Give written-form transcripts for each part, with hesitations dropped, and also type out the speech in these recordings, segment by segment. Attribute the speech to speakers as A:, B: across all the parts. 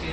A: 6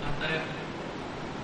A: 72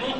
A: 2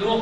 A: 2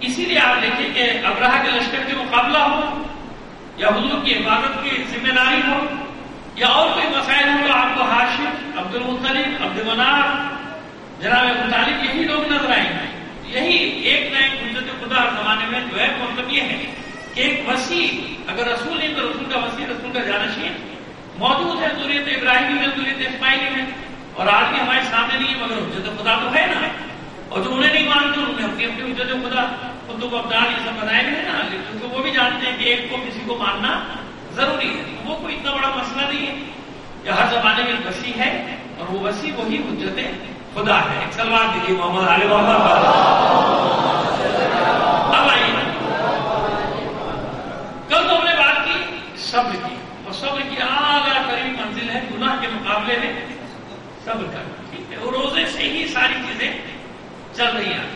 A: اسی لیے آپ دیکھیں کہ ابرہہ کے لشکر کے مقابلہ ہو یا حضور کی حفاظت کی ذمہ داری ہو یا اور کوئی مسائل ہو تو آپ کو ہاشم، عبد المطلب، عبد مناف، جناب ابو طالب یہی لوگ نظر آئیں گے. یہی ایک نہ ایک حجت خدا ہر زمانے میں جو ہے مطلب یہ ہے کہ ایک وسیع، اگر رسول نہیں تو رسول کا وسیع، رسول کا جانشین موجود ہے ذریت ابراہیمی میں، ذریت اسماعیلی میں، اور آج بھی ہمارے سامنے نہیں ہے مگر حجت خدا تو ہے نا. اور جو انہیں نہیں مانتے انہوں نے اپنی اپنی حجت خدا قطب ابدال یہ سب بنائے ہوئے ہیں نا، لیکن وہ بھی جانتے ہیں کہ ایک کو کسی کو ماننا ضروری ہے. وہ کوئی اتنا بڑا مسئلہ نہیں ہے. یہ ہر زمانے میں وسیع ہے اور وہ وسیع وہی حجت خدا ہے. ایک سلوات دیجیے محمد علی محمد. اب آئیے، کل تو ہم نے بات کی صبر کی، اور صبر کی اعلیٰ ترین منزل ہے گناہ کے مقابلے میں صبر کرنا. ٹھیک ہے، اور روزے سے ہی ساری چیزیں چل رہی ہیں.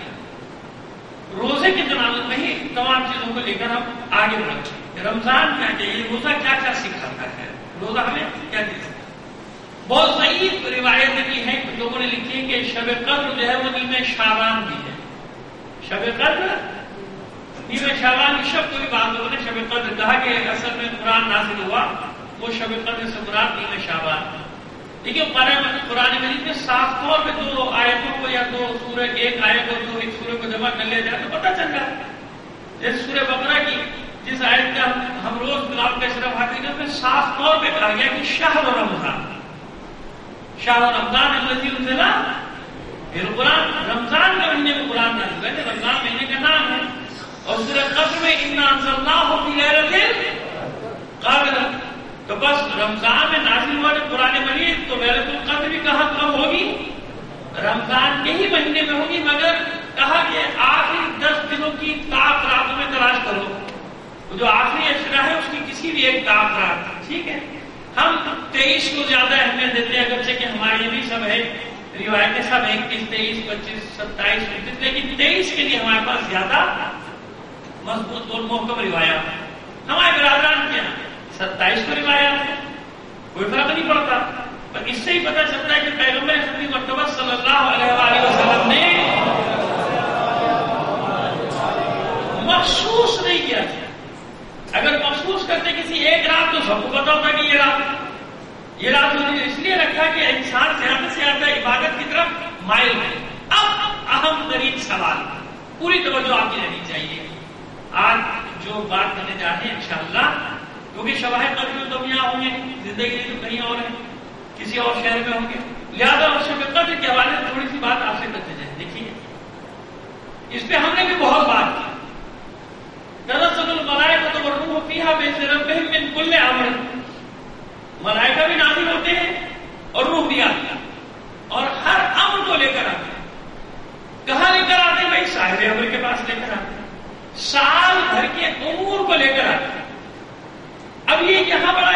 A: روزے کی تناظر میں ہی تمام چیزوں کو لے کر ہم آگے بڑھتے ہیں. رمضان کیا چاہیے، روزہ کیا کیا سکھاتا ہے، روزہ ہمیں کیا دیتا ہے. بہت ضعیف روایتیں بھی ہیں، لوگوں نے لکھی ہے کہ شب قدر جو ہے وہ نیم شعبان بھی ہے. شب قدر نیم شعبان کی شب کو بھی بعض لوگوں نے شب قدر کہا کہ اصل میں قرآن نازل ہوا وہ شب قدر سے مراد نیم شعبان. دیکھیے قرآن مجید میں صاف طور پہ دو آیتوں کو یا دو سورہ، ایک آیت اور دو ایک سورہ کو جمع کر لیا جائے تو پتہ چل جائے. جیسے سورہ بقرہ کی جس آیت کا ہم روز تلاوت کا شرف حاصل کرتے ہیں، صاف طور پہ کہا گیا کہ شہر رمضان، شہر رمضان الذی انزل فیہ القرآن، رمضان کے مہینے میں قرآن نازل ہے. رمضان مہینے کا نام ہے. اور سورہ قدر میں انا انزلناہ فی لیلۃ القدر، تو بس رمضان میں نازل ہوا جو قرآن مجید تو لیلۃ القدر بھی کہاں کب ہوگی، رمضان کے ہی مہینے میں ہوگی. مگر کہا کہ آخری 10 دنوں کی طاق راتوں میں تلاش کرو، جو آخری اشرا ہے اس کی کسی بھی ایک طاق رات. ٹھیک ہے، ہم 23 کو زیادہ اہمیت دیتے ہیں، اگرچہ کہ ہمارے یہ بھی سب ہے روایتیں سب 21، 23، 25، 27، 29، لیکن 23 کے لیے ہمارے پاس زیادہ مضبوط اور محکم روایات ہیں. ہمارے برادران کے 27 کو روایات ہے، کوئی فرق نہیں پڑتا. پر اس سے ہی پتہ چلتا ہے کہ پیغمبر خدی مرتبہ صلی اللہ علیہ وآلہ وسلم نے مخصوص نہیں کیا. اگر مخصوص کرتے کسی ایک رات تو سب کو پتا ہوتا کہ یہ رات اس لیے رکھا کہ انسان زیادہ سے زیادہ عبادت کی طرف مائل ہے. اب اہم ترین سوال، پوری توجہ آپ کی رہنی چاہیے. آج جو بات کرنے جا رہے ہیں انشاءاللہ، کیونکہ شواہد قدر تو یہاں ہوں گے، زندگی تو کہیں اور ہے، کسی اور شہر میں ہوں گے، لہٰذا اور شب قدر کے حوالے سے تھوڑی سی بات آپ سے کرتے جائیں. دیکھیے اس پہ ہم نے بھی بہت بات کی. تنزل الملائکۃ والروح فیہا بإذن ربہم من کل امر، ملائکہ بھی نازل ہوتے ہیں اور روح بھی آتی ہے، اور ہر امر کو لے کر آتے ہیں. کہاں لے کر آتے ہیں بھائی؟ صاحب امر کے پاس لے کر آتے ہیں، سال بھر کے امور کو لے کر آتے ہیں. اب یہ یہاں بڑا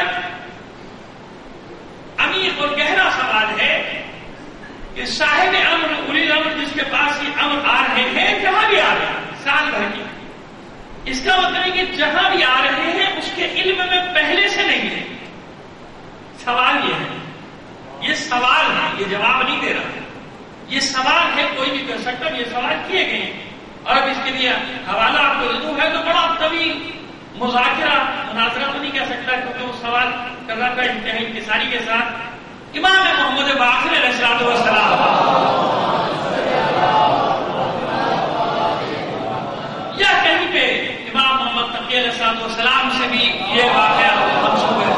A: عمیق اور گہرا سوال ہے کہ صاحب امر، اولی الامر، جس کے پاس یہ امر آ رہے ہیں، جہاں بھی آ رہے ہیں سال بھر کے، اس کا مطلب ہے کہ جہاں بھی آ رہے ہیں اس کے علم میں پہلے سے نہیں ہے. سوال یہ ہے، یہ سوال ہے، یہ جواب نہیں دے رہا. یہ سوال ہے، کوئی بھی کر سکتا. یہ سوال کیے گئے ہیں اور اب اس کے لیے حوالہ آپ کو دوں ہے تو بڑا طویل مذاکرہ مناظرہ تو نہیں کہہ سکتا، کیونکہ وہ سوال کر رہا تھا انتہائی انکساری کے ساتھ امام محمد باقر علیہ الصلوۃ والسلام، یا کہیں پہ امام محمد تقی علیہ الصلوۃ والسلام سے بھی یہ واقعہ منسوب ہے.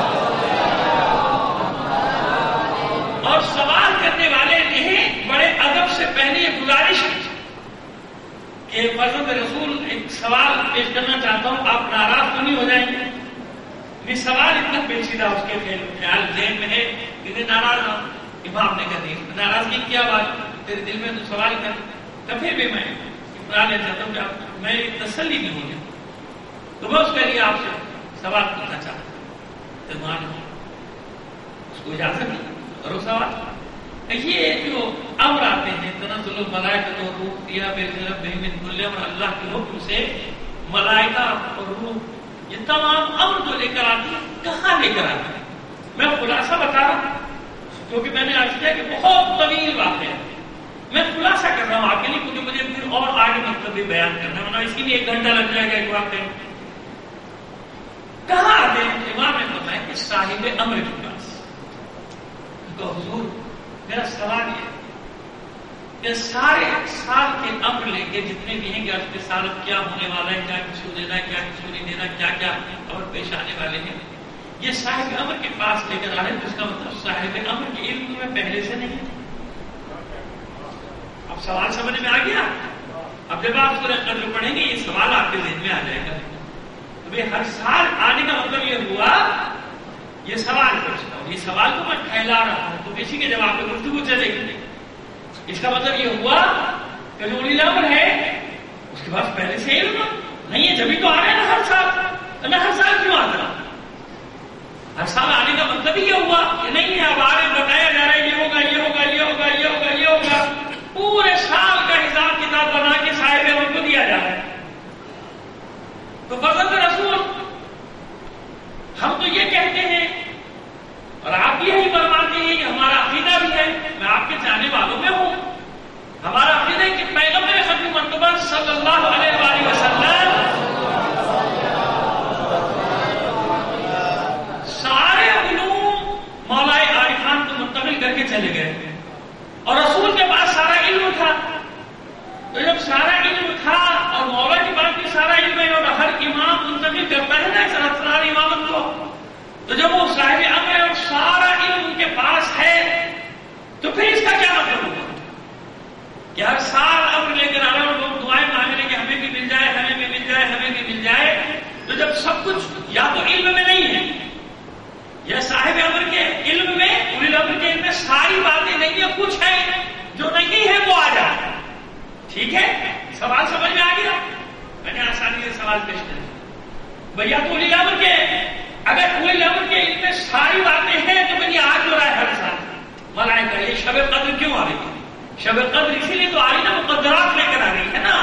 A: اور سوال کرنے والے نے بڑے ادب سے پہلے یہ گزارش کی کہ فرزند رسول ایک سوال پیش کرنا چاہتا ہوں، آپ ناراض تو نہیں ہو جائیں گے؟ یہ سوال اتنا پیچیدہ اس کے خیال ذہن میں ہے کہ ناراض نہ. امام نے کہا نہیں، ناراضگی کیا بات تیرے دل میں تو سوال کر، تو پھر بھی میں پرانے چاہتا ہوں کہ میں تسلی نہیں ہوں گی تو میں اس کے لیے آپ سے سوال پوچھنا چاہتا ہوں. تو مان اس کو اجازت نہیں کرو سوال. یہ جو امر آتے ہیں تنزل الملائکۃ والروح فیہا بإذن ربہم من کل امر، اللہ کے حکم سے ملائکہ اور روح یہ تمام امر جو لے کر آتی ہیں کہاں لے کر آتی ہیں؟ میں خلاصہ بتا رہا ہوں کیونکہ میں نے عرض کیا کہ بہت طویل واقعہ ہے، میں خلاصہ کر رہا ہوں آپ کے لیے کیونکہ مجھے پھر اور آگے مطلب بھی بیان کرنا ہے، ورنہ اس کے لیے 1 گھنٹہ لگ جائے گا ایک واقعے میں. کہاں آتے ہیں امام نے فرمایا کہ صاحب امر کے پاس. تو حضور میرا سوال یہ کہ سارے سال کے امر لے کے جتنے بھی ہیں کہ اس کے سال کیا ہونے والا ہے، کیا کسی کو دینا ہے، کیا کسی کو نہیں دینا، کیا کیا امر پیش آنے والے ہیں، یہ صاحب امر کے پاس لے کر آ رہے ہیں. تو اس کا مطلب صاحب امر کے علم میں پہلے سے نہیں ہے. اب سوال سمجھ میں آ گیا. اب جب آپ سورہ قدر پڑھیں گے یہ سوال آپ کے ذہن میں آ جائے گا. تو ہر سال آنے کا مطلب یہ ہوا، یہ سوال پوچھتا ہوں، یہ سوال کو میں پھیلا رہا ہوں تو اسی کے جواب میں گفتگو چلے گی. اس کا مطلب یہ ہوا کہ جو اولی الامر ہے اس کے پاس پہلے سے علم نہیں ہے، جبھی تو آ رہے ہیں نا ہر سال. تو میں ہر سال کیوں آتا رہا؟ ہر سال آنے کا مطلب ہی یہ ہوا کہ نہیں ہے اب آ رہے بتایا جا رہا ہے یہ ہوگا یہ ہوگا یہ ہوگا یہ ہوگا یہ ہوگا. پورے سال کا حساب کتاب بنا کے صاحب امر کو دیا جا رہا ہے. تو فرزند رسول ہم تو یہ کہتے ہیں اور آپ یہی فرماتے ہیں کہ ہمارا عقیدہ بھی ہے، میں آپ کے چاہنے والوں میں ہوں. ہمارا عقیدہ ہے کہ پیغمبر ختم مرتبہ صلی اللہ علیہ وآلہ وسلم سارے علوم مولا عارفان کو منتقل کر کے چلے گئے اور رسول کے پاس سارا علم تھا. تو جب سارا علم تھا اور مولا کے پاس بھی سارا علم ہے اور ہر امام منتقل کرتا ہے نا اسرار امامت کو، تو جب وہ صاحب امر ہے اور سارا علم ان کے پاس ہے تو پھر اس کا کیا مطلب ہوگا کہ ہر سال امر لے کر آ رہے اور لوگ دعائیں مانگ رہے کہ ہمیں بھی مل جائے ہمیں بھی مل جائے ہمیں بھی مل جائے. تو جب سب کچھ یا تو علم میں نہیں ہے یا صاحب امر کے علم میں اولی الامر کے علم میں ساری باتیں نہیں ہیں، کچھ ہے جو نہیں ہے وہ آ جائے. ٹھیک ہے، سوال سمجھ میں آ گیا؟ میں نے آسانی سے سوال پیش کر دیا. بھیا تو اولی الامر کے اگر اولی الامر کے علم میں ساری باتیں ہیں تو پھر یہ آج ہو رہا ہے ہر سال ملائکہ یہ شب قدر کیوں آ رہی ہے؟ شب قدر اسی لیے تو آ رہی نا، مقدرات لے کر آ رہی ہے نا.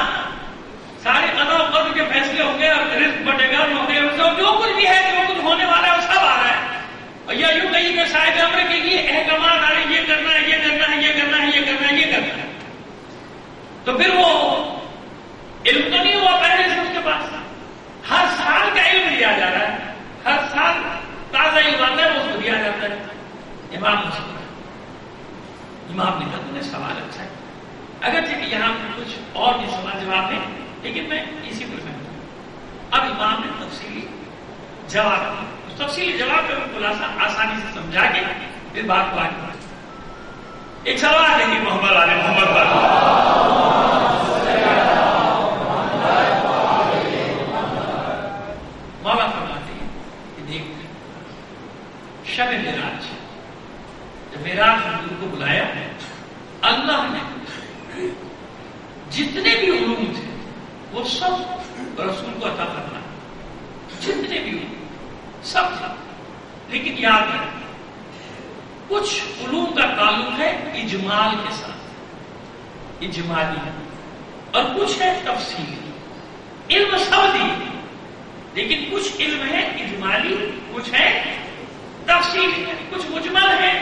A: سارے قضاء و قدر کے فیصلے ہوں گے اور رزق بٹے گا جو کچھ بھی ہے جو کچھ ہونے والا ہے وہ سب آ رہا ہے. اور یا یوں کہیں کہ صاحب امر کے لیے احکامات آ رہے ہیں، یہ کرنا ہے یہ کرنا ہے یہ کرنا ہے یہ کرنا ہے یہ کرنا ہے. تو پھر وہ علم تو نہیں ہوا پہلے سے اس کے پاس. ہر سال کا علم دیا جا رہا ہے، ہر سال تازہ علم آتا ہے وہ اس کو دیا جاتا ہے. امام نے کہا تم نے سوال اچھا ہے، اگرچہ کہ یہاں کچھ اور بھی سوال جواب ہے لیکن میں اسی پر میں. اب امام نے تفصیلی جواب دیا، اس تفصیلی جواب کا خلاصہ آسانی سے سمجھا کے پھر بات کو آگے بڑھا. ایک سوال ہے کہ محمد علی محمد مولا فرماتے ہیں کہ دیکھ شب معراج جب معراج حضور کو بلایا اللہ نے جتنے بھی علوم تھے وہ سب رسول کو عطا کرنا، جتنے بھی علوم سب تھا. لیکن یاد رکھیں کچھ علوم کا تعلق ہے اجمال کے ساتھ، اجمالی ہے، اور کچھ ہے تفصیلی. علم سب دیے لیکن کچھ علم ہے اجمالی، کچھ ہے تفصیلی، کچھ مجمل ہے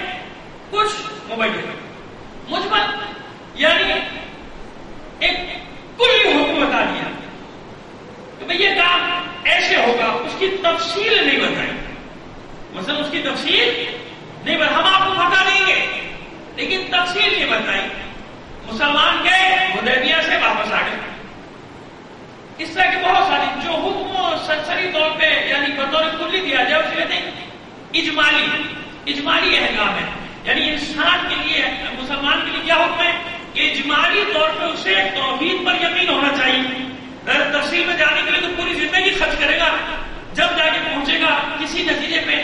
A: کچھ مبین. مجمل یعنی ایک کلی حکم بتا دیا کہ بھئی یہ کام ایسے ہوگا، اس کی تفصیل نہیں بتائی. مثلا اس کی تفصیل نہیں بتائی، ہم آپ کو بتا دیں گے لیکن تفصیل نہیں بتائی. مسلمان گئے حدیبیہ سے واپس آ گئے. اس طرح کے بہت سارے جو حکم سرسری طور پہ یعنی بطور کلی دیا جائے اسے کہتے ہیں اجمالی احکام ہے. یعنی انسان کے لیے مسلمان کے لیے کیا حکم ہے کہ اجمالی طور پہ اسے توحید پر یقین ہونا چاہیے. تفصیل میں جانے کے لیے تو پوری زندگی خرچ کرے گا، جب جا کے پہنچے گا کسی نتیجے پہ.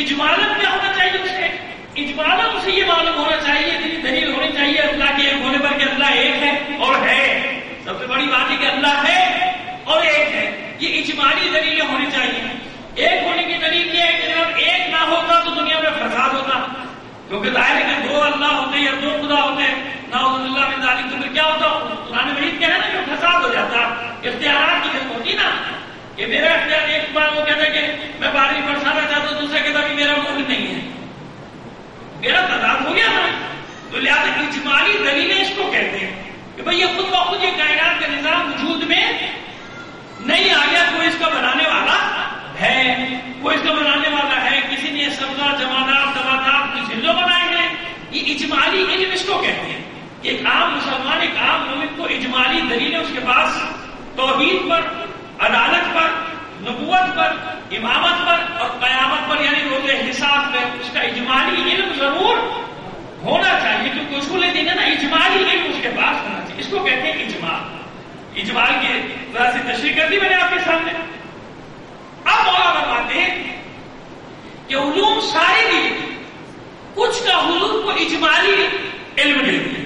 A: اجمالاً کیا ہونا چاہیے اسے؟ اجمالاً اسے یہ معلوم ہونا چاہیے، دلیل ہونی چاہیے اللہ کے ایک ہونے پر کہ اللہ ایک ہے اور ہے. سب سے بڑی بات ہے کہ اللہ ہے اور ایک ہے. یہ اجمالی دلیلیں ہونی چاہیے. ایک ہونے کی دلیل یہ ہے کہ جب ایک نہ ہوتا تو دنیا میں فساد ہوتا، کیونکہ ظاہر ہے کہ دو اللہ ہوتے یا دو خدا ہوتے نعوذ باللہ من ذالک، تو پھر کیا ہوتا؟ قرآن مجید کہہ رہا ہے نا کہ فساد ہو جاتا. اختیارات کی جب ہوتی نا کہ میرا اختیار، ایک بار وہ کہتا ہے کہ میں بارش برسانا چاہتا ہوں، دوسرا کہتا کہ میرا ملک نہیں ہے، میرا تضاد ہو گیا نا. تو لہٰذا اجمالی دلیلیں اس کو کہتے بھئی یہ خود بخود یہ کائنات کا نظام وجود میں نہیں آ گیا، کوئی اس کا بنانے والا ہے، کوئی اس کا بنانے والا ہے، کسی نے سبزہ جمادات دوادات کچھ ہندو بنائے ہیں. یہ اجمالی علم اس کو کہتے ہیں کہ ایک عام مسلمان، ایک عام مومن کو اجمالی دلیل ہے اس کے پاس توحید پر، عدالت پر، نبوت پر، امامت پر اور قیامت پر، یعنی روز حساب میں اس کا اجمالی علم ضرور ہونا چاہیے، کیونکہ اصول دین ہے نا، اجمالی علم اس کے پاس ہونا چاہیے. اس کو کہتے ہیں اجمال. اجمال کی ذرا سی تشریح کر دی میں نے آپ کے سامنے. اب مولا فرماتے ہیں کہ علوم سارے دیے، کچھ کا حضور کو اجمالی علم دے دیا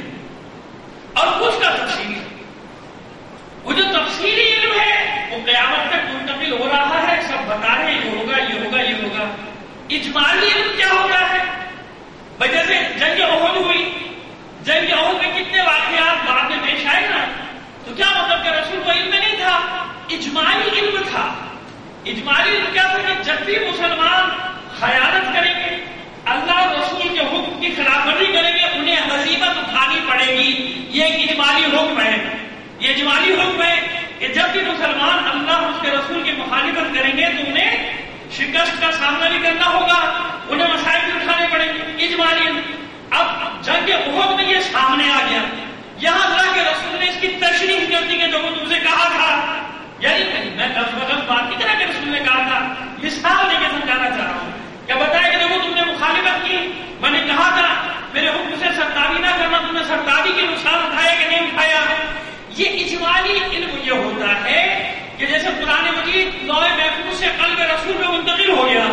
A: اور کچھ کا تفصیلی. وہ جو تفصیلی علم ہے وہ قیامت تک منتقل ہو رہا ہے، سب بتا رہے ہیں یہ ہوگا یہ ہوگا یہ ہوگا. اجمالی علم کیا ہوتا ہے؟ وجہ سے جنگ احد ہوئی، جنگ احد میں کتنے واقعات بعد میں پیش آئے نا، تو کیا مطلب کہ رسول کو علم نہیں تھا؟ اجمالی علم تھا. اجمالی علم کیا تھا کہ جب بھی مسلمان خیانت کریں گے، اللہ رسول کے حکم کی خلاف ورزی کریں گے، انہیں غنیمت اٹھانی پڑے گی. یہ ایک اجمالی حکم ہے. یہ اجمالی حکم ہے کہ جب بھی مسلمان اللہ اس کے رسول کی مخالفت کریں گے تو انہیں شکست کا سامنا بھی کرنا ہوگا، انہیں مسائل بھی اٹھانے پڑیں گے. اجمالی علم. اب جنگ احد میں یہ سامنے آ گیا، یہاں اللہ کے رسول نے اس کی تشریح کر دی کہ جو وہ تم سے کہا تھا، یعنی میں لفظ بلفظ بات کی طرح کہ رسول نے کہا تھا، مثال دے کے سمجھانا چاہ رہا ہوں. کیا بتایا کہ دیکھو تم نے مخالفت کی، میں نے کہا تھا میرے حکم سے سرتابی نہ کرنا، تم نے سرتابی کے نقصان اٹھایا کہ نہیں اٹھایا. یہ اجمالی علم یہ ہوتا ہے کہ جیسے قرآن مجید لوح محفوظ سے قلب رسول میں منتقل ہو گیا،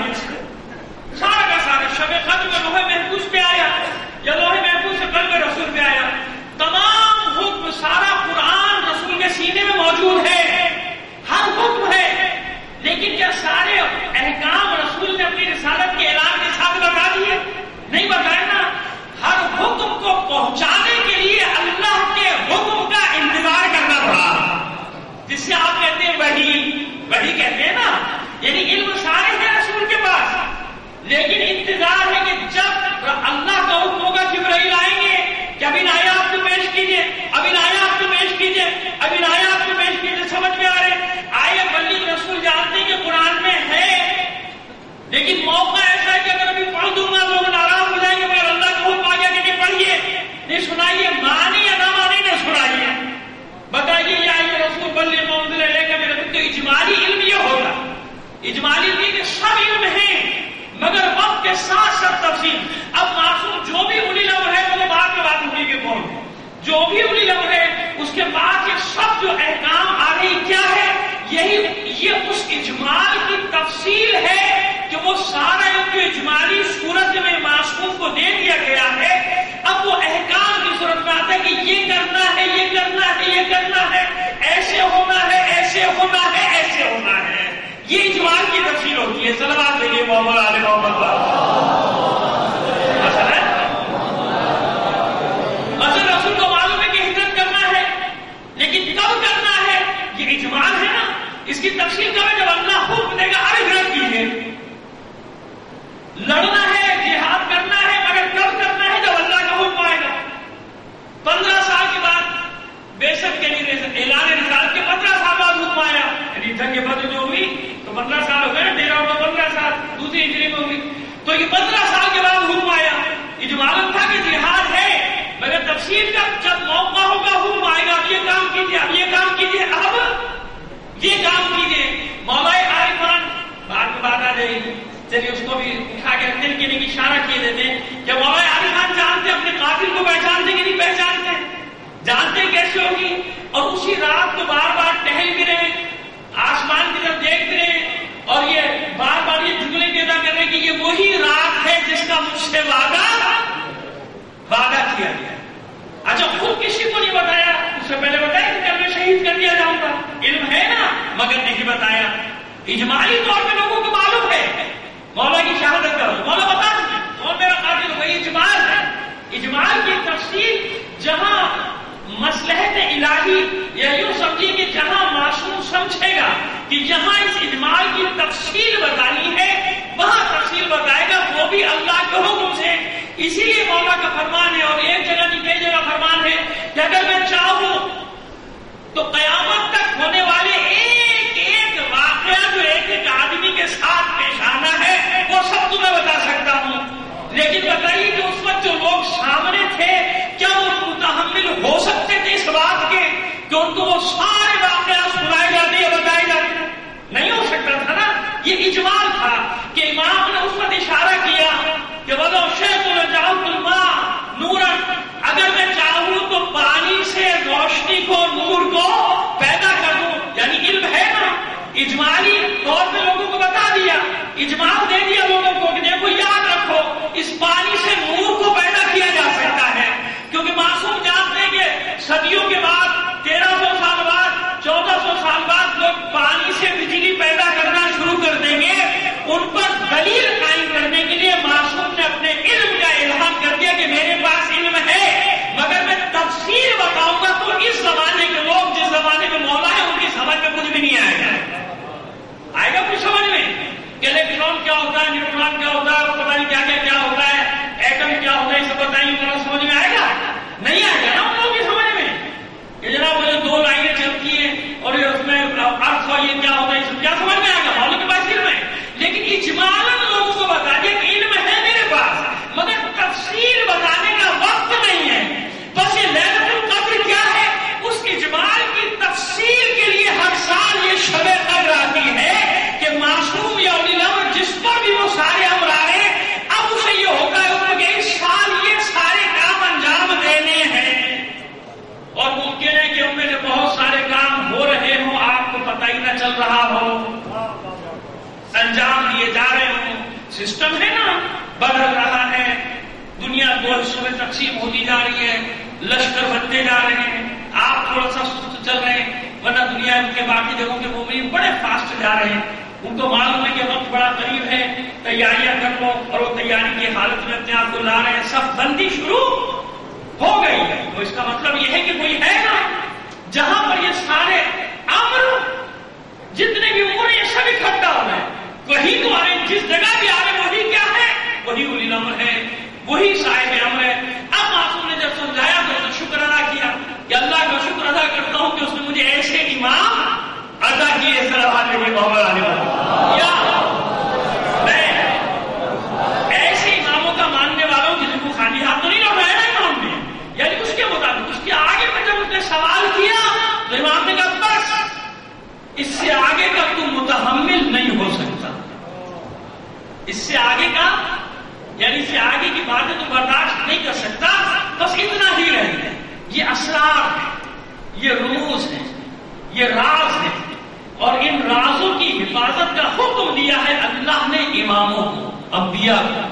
A: سارا کا سارا شب قدر میں لوح محفوظ پہ آیا یا لوح محفوظ سے قلب رسول پہ آیا، تمام حکم سارا قرآن رسول کے سینے میں موجود ہے، ہر حکم ہے. لیکن کیا سارے احکام رسول نے اپنی رسالت کے اعلان کے ساتھ بتا دیے؟ نہیں بتائے نا. ہر حکم کو پہنچانے کے لیے اللہ کے حکم کا انتظار کرنا پڑا، جس سے آپ کہتے ہیں وحی کہتے ہیں نا. یعنی علم سارے ہیں رسول کے پاس، لیکن انتظار ہے کہ جب اللہ کا حکم ہوگا جبرائیل آئیں گے کہ ابھی نایاب کو پیش کیجیے، ابھی نایاب کو پیش کیجیے، ابھی نایاب کو پیش کیجیے. سمجھ میں آ رہے؟ آئے بلی رسول جانتے ہیں کہ قرآن میں ہے، لیکن موقع ایسا ہے کہ اگر ابھی پڑھ دوں گا لوگ ناراض ہو جائیں گے، مگر اللہ کا حکم آ گیا کہ نہیں پڑھیے، نہیں سنائیے، مانی یا نہ مانی نہ سنائیے، بتائیے یا یہ رسول بلی منزل لے کے میرے تو اجمالی علم یہ ہوگا. اجمالی علم کہ سب علم ہیں مگر وقت کے ساتھ ساتھ تفصیل. اب معصوم جو بھی اولی الامر ہے وہ بعد میں بات ہوگی کہ کون جو بھی اولی الامر ہے اس کے بعد یہ سب جو احکام آ رہی کیا ہے، یہ اس اجمال کی تفصیل ہے کہ وہ سارا جو اجمالی صورت میں معصوم کو دے دیا گیا ہے، اب وہ احکام کی صورت میں آتا ہے کہ یہ کرنا ہے، یہ کرنا ہے، یہ کرنا ہے، ایسے ہونا ہے، ایسے ہونا ہے، ایسے ہونا ہے. یہ اجمال کی تفصیل ہوتی ہے. صلوات دیجیے محمد علی محمد. مثلا رسول کو معلوم ہے کہ ہجرت کرنا ہے، لیکن کب کرنا ہے یہ اجمال ہے نا. اس کی تفصیل کب ہے؟ جب اللہ حکم دے گا اب ہجرت کیجیے. لڑنا ہے، جہاد کرنا ہے، مگر کب کرنا ہے؟ جب اللہ کا حکم آئے گا. 15 سال کے بعد بے شک کے لیے اعلان رسالت کے 15 سال بعد حکم آیا، یعنی جنگ بدر جو ہوئی تو 15 سال ہو گئے، 13 ہوگا 15 سال، دوسری ہجری میں ہوگی تو یہ 15 سال کے بعد حکم آیا. اجمال تھا کہ جہاد ہے، مگر تفصیل کا جب موقع ہوگا حکم آئے گا، اب یہ کام کیجیے، اب یہ کام کیجیے، اب یہ کام کیجیے. مولا عارفان بعد میں بات آ جائے گی، چلیے اس کو بھی اٹھا کے رکھنے کے لیے اشارہ کیے دیتے ہیں کہ مولا عارفان جانتے اپنے قاتل کو پہچانتے کہ نہیں پہچانتے، جانتے کیسے ہوگی. اور اسی رات کو بار بار ٹہل بھی رہے، آسمان کی طرف دیکھ رہے، اور یہ بار بار یہ جملے پیدا کر رہے کہ یہ وہی رات ہے جس کا مجھ سے وعدہ کیا گیا. اچھا خود کسی کو نہیں بتایا، اس سے پہلے بتایا کہ کل میں شہید کر دیا جاؤں گا. علم ہے نا مگر نہیں بتایا. اجمالی طور پہ لوگوں کو معلوم ہے، مولا کی شہادت کرو، مولا بتا دیں کون میرا قاتل. وہی اجمال ہے. اجمال کی تفصیل جہاں مصلحت الہی، یا یوں سمجھیے کہ جہاں معصوم سمجھے گا کہ یہاں اس اجمال کی تفصیل بتانی ہے، وہاں تفصیل بتائے گا، وہ بھی اللہ کے حکم سے. اسی لیے مولا کا فرمان ہے، اور ایک جگہ نہیں کئی جگہ فرمان ہے کہ اگر میں چاہوں تو قیامت تک ہونے والے ایک ایک واقعہ جو ایک ایک آدمی کے ساتھ پیش آنا ہے وہ سب تمہیں بتا سکتا ہوں. لیکن بتائیے کہ اس وقت جو لوگ سامنے تھے کیا وہ متحمل ہو سکتے تھے اس بات کے کہ ان کو وہ سارے واقعات سنائے جاتے یا بتائے جاتے؟ نہیں ہو سکتا تھا نا. یہ اجمال تھا کہ امام نے اس وقت اشارہ کیا کہ وَلَوْ شِئْتُ لَجَعَلْتُ الْمَاءَ نُورًا، اگر میں چاہوں تو پانی سے روشنی کو، نور کو پیدا کر دوں. یعنی علم ہے نا، اجمالی طور پہ لوگوں کو بتا دیا، اجمال دے دیا لوگوں کو کہ دیکھو یاد رکھو اس پانی سے نور کو پیدا کیا جا سکتا ہے. کیونکہ معصوم جانتے ہیں کہ صدیوں کے بعد 1300 سال بعد 1400 سال بعد لوگ پانی سے بجلی پیدا کرنا شروع کر دیں گے. ان پر دلیل قائم کرنے کے لیے معصوم نے اپنے علم کا اعلان کر دیا کہ میرے پاس علم ہے، مگر میں تفسیر بتاؤں گا تو اس زمانے کے لوگ جس زمانے میں مولا ہے ان کی سمجھ میں کچھ بھی نہیں آئے گا. آئے گا کچھ سمجھ میں کہ الیکٹران کیا ہوتا ہے، نیوٹران کیا ہوتا ہے، پتہ نہیں کیا کیا ہوتا ہے، ایٹم کیا ہوتا ہے، یہ سب بتائیں گے، سمجھ میں آئے گا؟ نہیں آئے گا نا ان لوگوں کی سمجھ میں کہ جناب مجھے 2 لائنیں چلتی ہیں اور اس میں ارتھ اور یہ کیا ہوتا ہے، کیا سمجھ میں آئے گا؟ مولوی کے پاس علم ہے، لیکن اجمالاً لوگوں کو بتا دیا کہ علم ہے میرے پاس مگر تفصیل بتانے کا وقت نہیں ہے. بس یہ لیلۃ القدر کیا ہے، اس اجمال کی تفصیل کے لیے ہر سال یہ شب قدر آتی ہے کہ معصوم یا اولی الامر جس پر بھی وہ سارے امر آ رہے ہیں اب اسے یہ ہوتا ہے کہ اس سال یہ سارے کام انجام دینے ہیں. اور ممکن ہے کہ ان میں سے بہت سارے کام ہو رہے ہوں، آپ کو پتہ ہی نہ چل رہا ہو، انجام دیے جا رہے ہوں. سسٹم ہے نا، بدل رہا ہے، دنیا 2 حصوں میں تقسیم ہوتی جا رہی ہے، لشکر بنتے جا رہے ہیں، آپ تھوڑا سا سست چل رہے ہیں، ورنہ دنیا کے باقی جگہوں کے مومنین بڑے فاسٹ جا رہے ہیں. ان کو معلوم ہے کہ وقت بڑا قریب ہے، تیاریاں کر لو، اور وہ تیاری کی حالت میں اپنے آپ کو لا رہے ہیں. سب بندی شروع ہو گئی ہے. تو اس کا مطلب یہ ہے کہ کوئی ہے نا جہاں پر یہ سارے امر جتنے بھی امور یہ سب اکٹھا ہو رہے ہیں. وہی تو آ رہے، جس جگہ بھی آ رہے وہی کیا ہے، وہی اولی الامر ہے، وہی صاحب امر ہے. اب معصوم نے جب سمجھایا تو اسے شکر ادا کیا کہ اللہ کا شکر ادا کرتا ہوں کہ اس نے مجھے ایسے امام عطا کیے یا میں ایسے اماموں کا ماننے والا ہوں جن کو خالی ہاتھ تو نہیں لوٹایا نا امام نے. یعنی اس کے مطابق اس کے آگے میں جب اس نے سوال کیا تو امام نے کہا بس اس سے آگے کا تم متحمل نہیں ہو سکتا، اس سے آگے کا یعنی اس سے آگے کی باتیں تو برداشت نہیں کر سکتا، بس اتنا ہی رہ گیا. یہ اسرار ہے، یہ رموز ہے، یہ راز ہے، اور ان رازوں کی حفاظت کا حکم دیا ہے اللہ نے اماموں کو، انبیاء کو.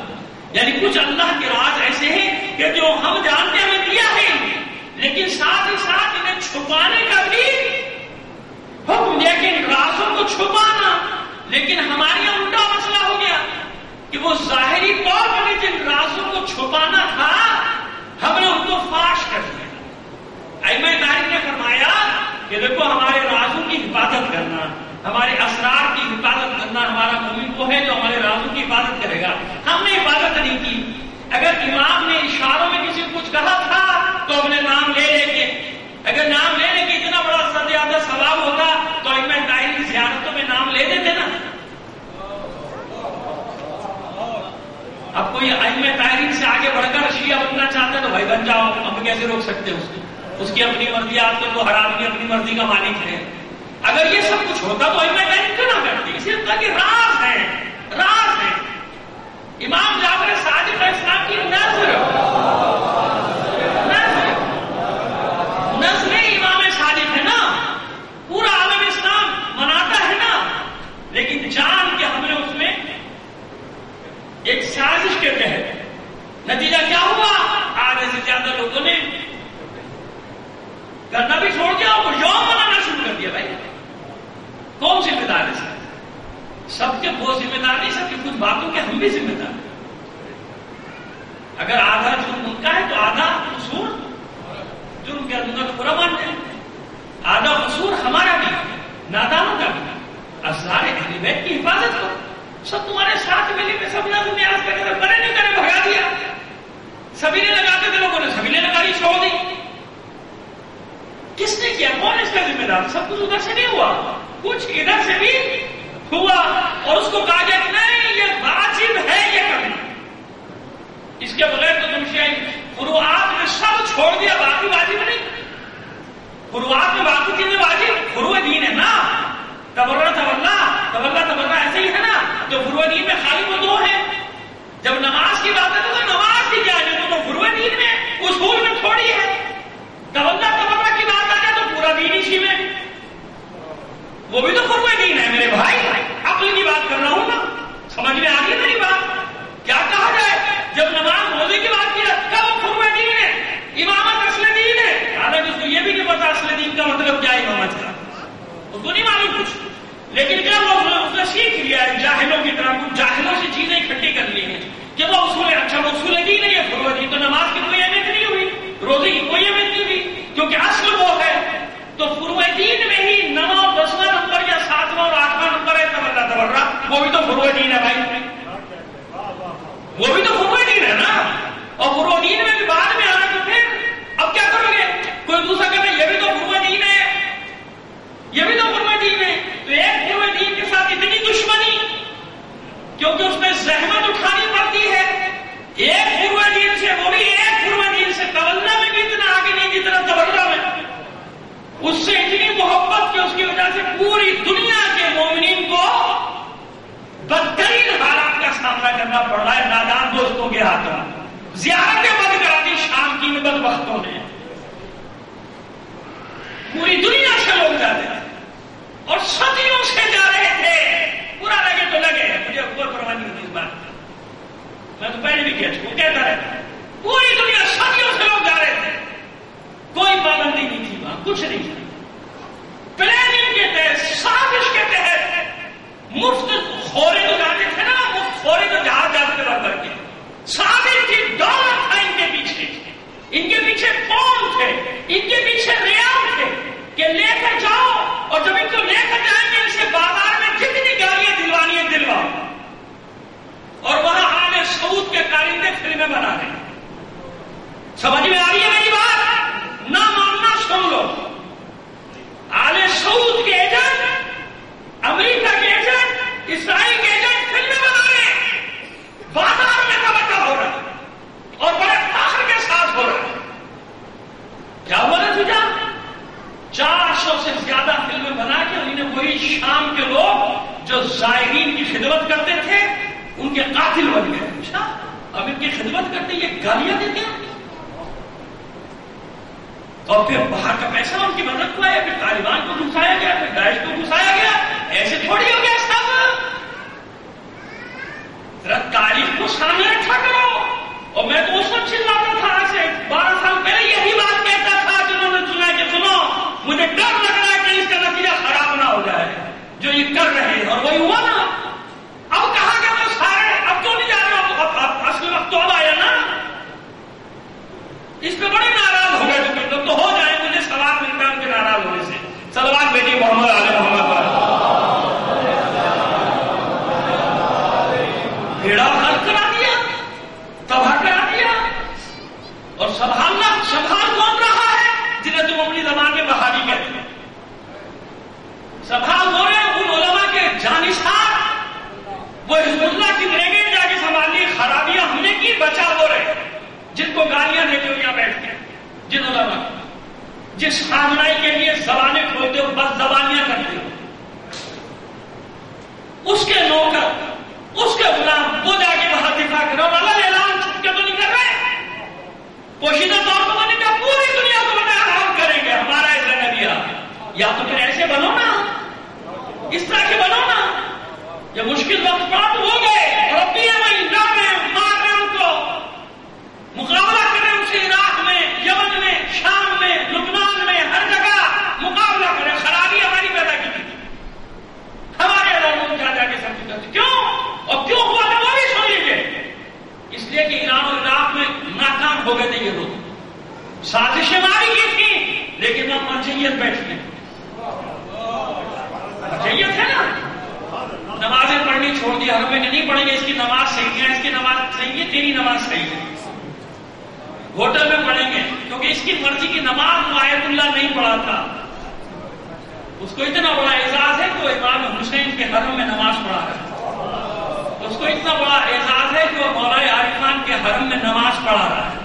A: یعنی کچھ اللہ کے راز ایسے ہیں کہ جو ہم جانتے ہمیں دیا ہے، لیکن ساتھ ہی ساتھ انہیں چھپانے کا بھی حکم دیا کہ ان رازوں کو چھپانا. لیکن ہمارے یہاں الٹا مسئلہ ہو گیا کہ وہ ظاہری طور پر جن رازوں کو چھپانا تھا ہم نے ان کو فاش کر دیا. ائمہ تاریخ نے فرمایا کہ دیکھو ہمارے رازوں کی حفاظت کرنا، ہمارے اسرار کی حفاظت کرنا ہمارا مومن کو ہے جو ہمارے رازوں کی حفاظت کرے گا. ہم نے حفاظت نہیں کی. اگر امام نے اشاروں میں کسی کو کچھ کہا تھا تو ہم نے نام لے لے کے، اگر نام لے لے کے اتنا بڑا زیادہ ثواب ہوتا تو ائمہ تاریخ کی زیارتوں میں نام لے دیتے نا. اب کوئی ائمہ تاریخ سے آگے بڑھ کر شیعہ بننا چاہتا ہے تو بھائی بن جاؤ، ہم کیسے روک سکتے ہیں اس کی اپنی مرضی. آپ تو حرام کی اپنی مرضی کا مالک ہے. اگر یہ سب کچھ ہوتا تو ائمہ تاریخ کیوں نہ کرتی؟ اس لیے کہ راز ہے، راز ہے. امام جعفر صادق علیہ السلام کی نظر امام صادق ہے نا، پورا عالم اسلام مناتا ہے نا، لیکن جان کے ہم نے اس میں ایک سازش کے تحت نتیجہ کیا ہوا؟ آدھے سے زیادہ لوگوں نے کرنا بھی چھوڑ دیا اور یوم منانا شروع کر دیا. بھائی کون ذمہ دار ہے؟ سب کے وہ ذمہ دار نہیں، سب کی کچھ باتوں کے ہم بھی ذمہ دار. اگر آدھا جرم ان کا ہے تو آدھا قصور جرم کے اندر پورا مان جائے. آدھا قصور ہمارا بھی، نادانوں کا بھی. اسرار اہل بیت کی حفاظت کرو. سب تمہارے ساتھ ملے میں سب نظم نیاز کرے، کرے نہیں کرے بھگا دیا. سبیلے لگاتے تھے لوگوں نے سبیلے لگائی چھوڑ دی. کس نے کیا؟ کون اس کا ذمہ دار؟ سب کچھ ادھر سے نہیں ہوا، کچھ ادھر سے بھی ہوا. اور اس کو کہا گیا کہ نہیں یہ واجب ہے یہ کرنا، اس کے بغیر تو تم شیعہ فروعات میں سب چھوڑ دیا، باقی واجب نہیں. فروعات میں باقی چیزیں واجب، فروع دین ہے نا. تبرہ ایسے ہی ہے نا. تو فروع دین میں خالی وہ دو ہیں. جب نماز کی بات ہے تو نماز کی کیا ہے؟ تو فروع دین میں اصول میں تھوڑی ہے. تبرہ کی بات آ جائے تو پورا دین اسی میں، وہ بھی تو فروع دین ہے میرے بھائی. عقل کی بات کر رہا ہوں نا، سمجھ میں آ گئی میری بات؟ کیا کہا جائے جب نماز روزے کی بات کی کیا وہ فروع دین ہے؟ امامت اصل دین ہے. حالانکہ اس کو یہ بھی نہیں پتا اصل دین کا مطلب کیا ہے امامت کا، اس کو نہیں معلوم کچھ. لیکن کیا وہ اس نے سیکھ لیا ہے جاہلوں کی طرح، کچھ جاہلوں سے چیزیں اکٹھی کر لی ہیں کہ وہ اصول ہے. اچھا وہ اصول دین ہے یہ فروع دین، تو نماز کی کوئی اہمیت نہیں ہوئی، روزے کی کوئی اہمیت نہیں ہوئی، کیونکہ اصل وہ ہے. تو فروع دین میں ہی 9 اور 10واں نمبر یا 7واں اور 8واں نمبر ہے تبرہ، وہ بھی تو فروع دین ہے بھائی، وہ بھی تو فروع دین ہے نا. اور فروع دین میں بھی بعد میں آنا تو پھر اب کیا کرو گے؟ کوئی دوسرا کہتا ہے یہ بھی تو فروع دین ہے، یہ بھی تو فروع دین ہے. تو ایک فروع دین کے ساتھ اتنی دشمنی کیونکہ اس میں زحمت اٹھانی پڑتی ہے. ایک فروع دین سے، وہ بھی ایک فروع دین سے تولہ میں بھی اتنا آگے نہیں جتنا تبرہ میں. اس سے اتنی محبت کہ اس کی وجہ سے پوری دنیا کے مومنین کو بدترین حالات کا سامنا کرنا پڑ رہا ہے نادان دوستوں کے ہاتھوں. زیارتیں بند کرا دی شام کی بدبختوں نے. پوری دنیا سے لوگ جاتے تھے اور صدیوں سے جا رہے تھے. برا لگے تو لگے، مجھے کوئی پرواہ نہیں ہوتی اس بات کی. میں تو پہلے بھی کہتا رہتا، پوری دنیا صدیوں سے لوگ جا رہے تھے، کوئی پابندی نہیں تھی وہاں، کچھ نہیں تھا. پلاننگ کے تحت، سازش کے تحت مفت خورے تو جاتے تھے نا، مفت خورے تو جہاز جاتے تھے کر کے. سازش تھی، دولت تھا ان کے پیچھے، ان کے پیچھے فون تھے، ان کے پیچھے ریال تھے کہ لے کر جاؤ، اور جب ان کو لے کر جائیں گے ان سے بازار میں جتنی گالیاں دلوانی ہیں دلواؤ. اور وہاں آل سعود کے کارندے فلمیں بنا رہے ہیں. سمجھ میں آ رہی ہے میری بات؟ نہ ماننا سن لو. آل سعود کے ایجنٹ، امریکہ کے ایجنٹ، اسرائیل کے ایجنٹ فلمیں بنا رہے ہیں، بازار میں تباہ ہو رہا ہے اور بڑے فخر کے ساتھ ہو رہا ہے. کیا ہوا نا تجھا؟ 400 سے زیادہ فلمیں بنا کے انہیں وہی شام کے لوگ جو زائرین کی خدمت کرتے تھے ان کے قاتل بن گئے. اچھا اب ان کی خدمت کرتے یہ گالیاں دیتے ہیں اور پھر باہر کا پیسہ ان کی مدد کو آیا، پھر طالبان کو گھسایا گیا، پھر داعش کو گھسایا گیا. ایسے تھوڑی ہو گیا سب. ذرا تاریخ کو سامنے رکھا کرو. اور میں تو اس وقت چلاتا تھا، آج سے 12 سال پہلے یہی بات کہتا تھا جنہوں نے سنا کہ سنو مجھے ڈر لگ رہا ہے کہ اس کا نتیجہ خراب نہ ہو جائے جو یہ کر رہے ہیں. اور وہی ہوا نا. اب کہا گیا وہ سارے اب کیوں نہیں جا رہے؟ اب اصل وقت تو اب آیا نا. اس پہ بڑے ناراض ہو گئے تو ہو جائے. مجھے ثواب ملتا ہے ان کے ناراض ہونے سے. صلوات بیٹی محمد علیہ محمد پر. بھیڑا غرق کرا دیا، تباہ کرا دیا. اور سنبھال کون رہا ہے جنہیں تم اپنی زبان میں بہادی کہتے ہیں؟ سنبھال ہو رہے ہیں ان علماء کے جانشار، وہ حزب اللہ کی بریگیڈ جا کے سنبھالی. خرابیاں ہم نے کی، بچا ہو رہے جن کو گالیاں دیتے ہو یہاں بیٹھ کے، جن علماء جس خامنائی کے لیے زبانیں کھولتے ہو، بس زبانیاں کرتے ہو، اس کے نوکر، اس کے غلام، وہ جا کے وہاں دفاع کرو. اور اللہ اعلان چھپ کے تو نہیں کر رہے، پوشیدہ طور پر نہیں کہا پوری دنیا کو بتایا ہم کریں گے ہمارا ایسا نبی. یا تو پھر ایسے بنو نا، اس طرح کے بنو نا. یہ مشکل وقت پراپت ہو گئے اور اب بھی وہی لڑ رہے ہیں، مار رہے ہیں ان کو، مقابلہ کر رہے ہیں ان سے. عراق میں، یمن میں، شام میں، لبنان میں، ہر جگہ مقابلہ کر رہے ہیں. خرابی ہماری پیدا کی تھی. ہوٹل میں پڑھیں گے، کیونکہ اس کی مرضی کی نماز وہ آیت اللہ نہیں پڑھا تھا. اس کو اتنا بڑا اعزاز ہے کہ وہ امام حسین کے حرم میں نماز پڑھا رہا ہے. اس کو اتنا بڑا اعزاز ہے کہ وہ مولا عارف خان کے حرم میں نماز پڑھا رہا ہے.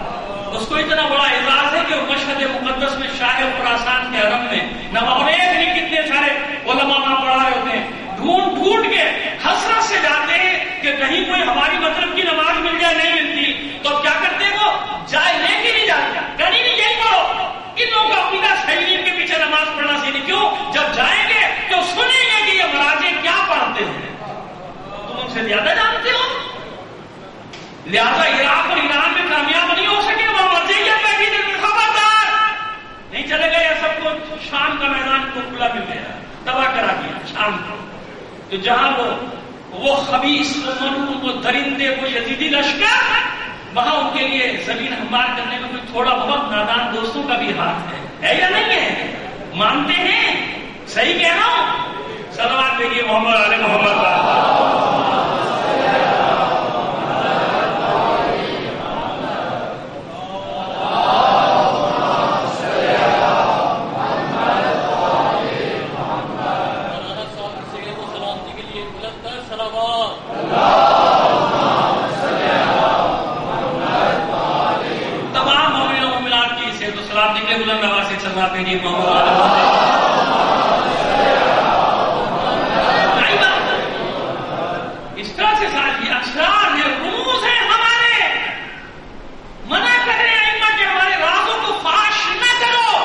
A: اس کو اتنا بڑا اعزاز ہے کہ وہ مشہد مقدس میں شاہ خراسان کے حرم میں نماز، اور ایک نہیں کتنے سارے علماء وہاں پڑھا رہے ہوتے ہیں. ڈھونڈ ڈھونڈ کے حسرت سے جاتے ہیں کہ کہیں کوئی ہماری مطلب کی نماز مل جائے. نہیں ملتی تو کیا کرتے ہیں، وہ جائے لے کے نہیں جاتے، کہیں نہیں یہی پڑھو. ان لوگوں کا عقیدہ صحیح کے پیچھے نماز پڑھنا سیکھیں. کیوں؟ جب جائیں گے تو سنیں گے کہ یہ مراجع کیا پڑھتے ہیں، تم ان سے زیادہ جانتے ہو. لہٰذا عراق اور ایران میں کامیاب نہیں ہو سکے، وہاں مرجعیت بیٹھی تھی. خبردار نہیں چلے گئے، یہ سب کو شام کا میدان کو کھلا مل گیا، تباہ کرا دیا شام کو. تو جہاں وہ خبیث، وہ ملعون، وہ درندے، وہ یزیدی لشکر، وہاں ان کے لیے زمین ہموار کرنے میں کوئی تھوڑا بہت نادان دوستوں کا بھی ہاتھ ہے یا نہیں ہے؟ مانتے ہیں؟ صحیح کہہ رہا ہوں؟ صلوات دیجیے محمد علی محمد. اس طرح سے ساتھ یہ اسرار ہے، رموز ہیں ہمارے. منع کر رہے ہیں ائمہ کہ ہمارے رازوں کو فاش نہ کرو،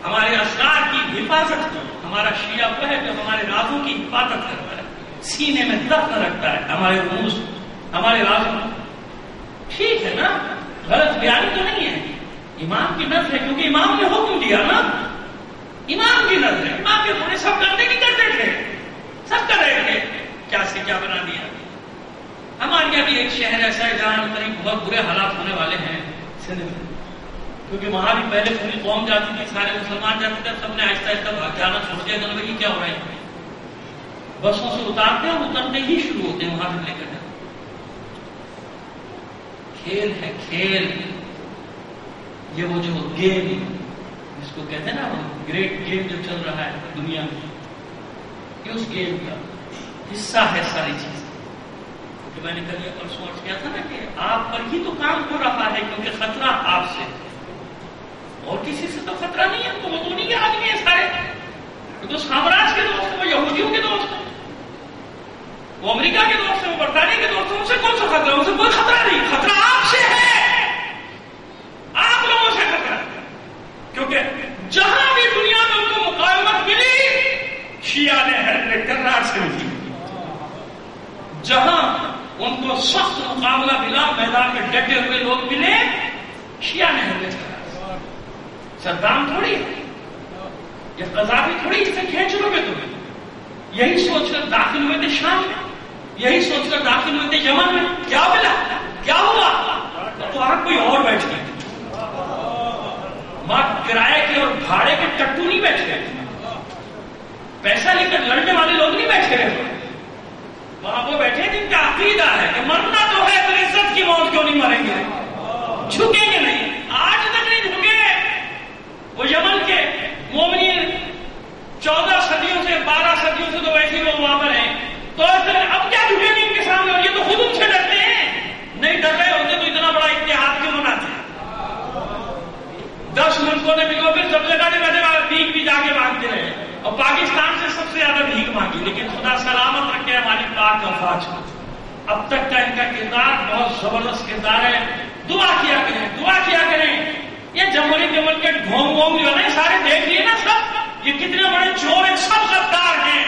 A: ہمارے اسرار کی حفاظت کرو. ہمارا شیعہ وہ ہے جو ہمارے رازوں کی حفاظت کرتا ہے، سینے میں دفن رکھتا ہے ہمارے رموز، ہمارے رازوں. ٹھیک ہے نا، غلط بیانی تو نہیں ہے، امام کی نظر ہے، کیونکہ امام نے حکم دیا نا. امام کی نظر ہے، امام کے تھوڑے سب کرتے نہیں کرتے تھے، سب کر رہے تھے. کیا سے کیا بنا دیا. ہمارے یہاں بھی ایک شہر ایسا ہے جہاں قریب بہت برے حالات ہونے والے ہیں سندھ میں، کیونکہ وہاں بھی پہلے پوری قوم جاتی تھی، سارے مسلمان جاتے تھے. سب نے آہستہ آہستہ جانا چھوڑ دیا. کہ کیا ہو رہا ہے، بسوں سے اتارتے ہیں، اترتے ہی شروع ہوتے ہیں وہاں سے لے کر. کھیل ہے کھیل، یہ وہ جو گیم جس کو کہتے ہیں نا گریٹ گیم جو چل رہا ہے دنیا میں، یہ اس گیم کا حصہ ہے ساری چیز. کہ میں نے کل یہ پرسوں عرض کیا تھا نا کہ آپ پر ہی تو کام ہو رہا ہے، کیونکہ خطرہ آپ سے، اور کسی سے تو خطرہ نہیں ہے. تو وہ تو نہیں کے آدمی ہیں سارے، تو سامراج کے دوست ہیں، وہ یہودیوں کے دوست ہیں، وہ امریکہ کے دوست ہیں، وہ برطانیہ کے دوست ہیں. ان سے کون سا خطرہ؟ ان سے کوئی خطرہ نہیں. خطرہ آپ سے ہے، آپ لوگوں سے خطرہ. کیونکہ جہاں بھی دنیا میں ان کو مقاومت ملی، شیعہ نے حیدر کرار سے ملی. جہاں ان کو سخت مقابلہ ملا، میدان میں ڈٹے ہوئے لوگ ملے، شیعہ نے حیدر کرار سے. صدام تھوڑی ہے، یہ قذافی تھوڑی اس سے کھینچ لو گے تمہیں. یہی سوچ کر داخل ہوئے تھے شام میں، یہی سوچ کر داخل ہوئے تھے یمن میں. کیا ملا، کیا ہوا؟ تو وہاں کوئی اور بیٹھ گئے، وہاں کرائے کے اور بھاڑے کے ٹٹو نہیں بیٹھ گئے، پیسہ لے کر لڑنے والے لوگ نہیں بیٹھے رہے. وہاں وہ بیٹھے جن کا عقیدہ ہے کہ مرنا تو ہے، تو عزت کی موت کیوں نہیں مریں گے، جھکیں گے نہیں. آج تک نہیں جھکے. وہ یمن کے مومنین 14 صدیوں سے 12 صدیوں سے تو ویسے لوگ وہاں پر ہیں، تو اب کیا جھکیں گے ان کے سامنے؟ اور یہ تو خود ان سے ڈرتے ہیں. نہیں ڈر رہے ہوتے تو اتنا بڑا اتحاد کیوں بناتے ہیں؟ 10 ملکوں نے ملو، پھر سب جگہ نے بھیک بھی جا کے مانگتے رہے، اور پاکستان سے سب سے زیادہ بھیک مانگی. لیکن خدا سلامت رکھے ہماری پاک افواج کو. اب تک کا ان کا کردار بہت زبردست کردار ہے. دعا کیا کریں، دعا کیا کریں. یہ جمہوری کمل کے ڈھونگ جو ہے سارے دیکھ لیے نا سب، یہ کتنے بڑے چور ہیں، سب غدار ہیں،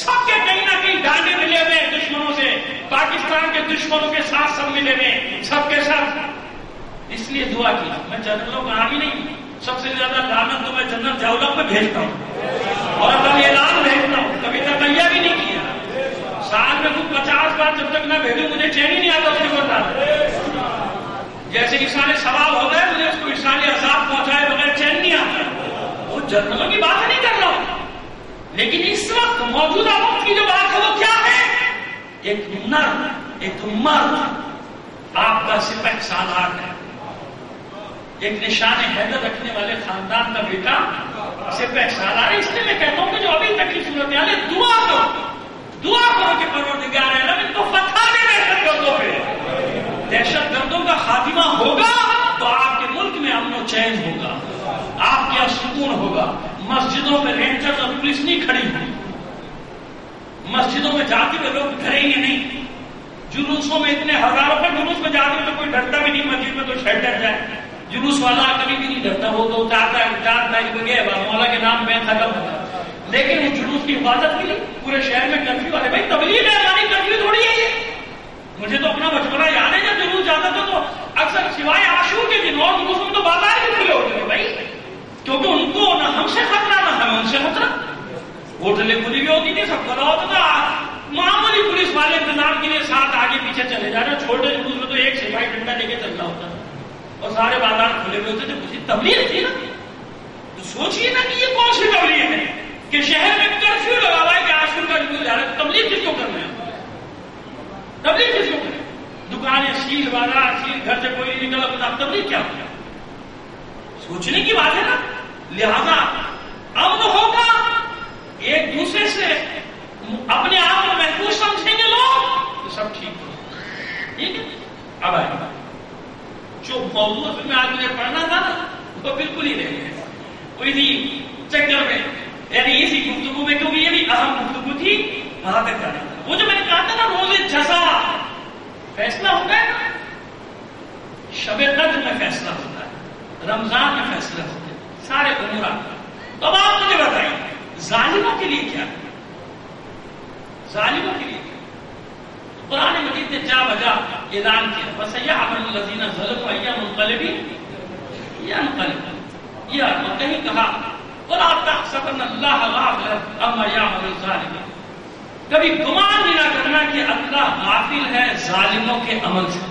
A: سب کے کہیں نہ کہیں ڈانڈے ملے ہوئے دشمنوں سے، پاکستان کے دشمنوں کے ساتھ سب ملے ہوئے، سب کے ساتھ. اس لیے دعا کی. میں جنرلوں کا عام ہی نہیں، سب سے زیادہ لعنت تو میں جنرل ضیاءاللہ پہ بھیجتا ہوں، اور اب اعلان بھیجتا ہوں. کبھی تقیہ بھی نہیں کیا. سال میں کچھ 50 بار جب تک نہ بھیجوں مجھے چین ہی نہیں آتا اس کے بتا. جیسے ایشان ثواب ہو گئے، مجھے اس کو ایشان عذاب پہنچائے بغیر چین نہیں آتا. وہ جنرلوں کی بات نہیں کر رہا ہوں، لیکن اس وقت موجودہ وقت کی جو بات ہے وہ کیا ہے؟ ایک مرد آپ کا سپہ سالار ہے، ایک نشان حیدر رکھنے والے خاندان کا بیٹا سپہ سالار ہے. اس لیے میں کہتا ہوں کہ جو ابھی تک کی صورتحال ہے، دعا کرو کہ پروردگار عالم ان کو فتح دے دہشت گردوں پہ. دہشت گردوں کا خاتمہ ہوگا تو آپ کے ملک میں امن و چین ہوگا، آپ کے یہاں سکون ہوگا. مسجدوں میں رینجرز اور پولیس نہیں کھڑی ہوئی، مسجدوں میں جاتے ہوئے لوگ ڈریں گے نہیں. جلوسوں میں اتنے ہزاروں کا جلوس میں جاتے ہوئے تو کوئی ڈرتا بھی نہیں، مسجد میں تو شاید ڈر جائے. جلوس والا کبھی بھی نہیں ڈرتا، وہ تو چار تاریخ بگے مولا کے نام میں ختم ہوتا. لیکن وہ جلوس کی حفاظت کے لیے پورے شہر میں کرفیو والے. بھائی تبلیغ ہے ہماری، کرفیو تھوڑی ہے یہ. مجھے تو اپنا بچپنا یاد ہے جب جلوس جاتا تھا تو اکثر سوائے عاشور کے دن اور جلوس میں تو بازار بھی کھلے ہوتے تھے بھائی، کیونکہ ان کو نہ ہم سے خطرہ نہ ہم ان سے خطرہ. ہوٹلیں کھلی ہوئی ہوتی تھی، سب کھلا ہوتا تھا. معمولی پولیس والے انتظام کے لیے ساتھ آگے پیچھے چلے جا رہے. چھوٹے جلوس میں تو ایک سپاہی ڈنڈا لے کے چلتا ہوتا تھا اور سارے بازار کھلے ہوئے ہوتے تھے. کچھ تبلیغ تھی نا. تو سوچیے نا کہ یہ کون سی تبلیغ ہے کہ شہر میں کرفیو لگا ہوا ہے کہ عاشور کا جلوس جا رہا ہے. تبلیغ کس کو کرنا ہے؟ تبلیغ کس کو کرنا ہے؟ دکانیں سیل، بازار سیل، گھر سے کوئی نہیں نکلا. بتا تبلیغ کیا ہوگا؟ سوچنے کی بات ہے نا. لہذا امن ہوگا، ایک دوسرے سے اپنے آپ کو محفوظ سمجھیں گے لوگ تو سب ٹھیک ہوگا. ٹھیک ہے. اب آئے جو موضوع میں آج مجھے پڑھنا تھا نا وہ بالکل ہی نہیں ہے. کوئی بھی چکر میں یعنی اسی گفتگو میں، کیونکہ یہ بھی اہم گفتگو تھی، وہاں تک جانا تھا. وہ جو میں نے کہا تھا نا روز جزا فیصلہ ہوتا ہے نا، شب قدر میں فیصلہ ہوتا ہے، رمضان میں فیصلہ ہوتے ہیں سارے امور. تو اب آپ مجھے بتائیے ظالموں کے لیے کیا ہے؟ ظالموں کے لیے قرآن مجید نے جا بجا اعلان کیا، وَسَيَعْلَمُ الَّذِينَ ظَلَمُوا أَيَّ مُنقَلِبٍ يَنقَلِبُونَ. یا کہیں کہا وَلَا تَحْسَبَنَّ اللَّهَ غَافِلًا عَمَّا يَعْمَلُ الظَّالِمُونَ. کبھی گمان بھی نہ کرنا کہ اللہ غافل ہے ظالموں کے عمل سے.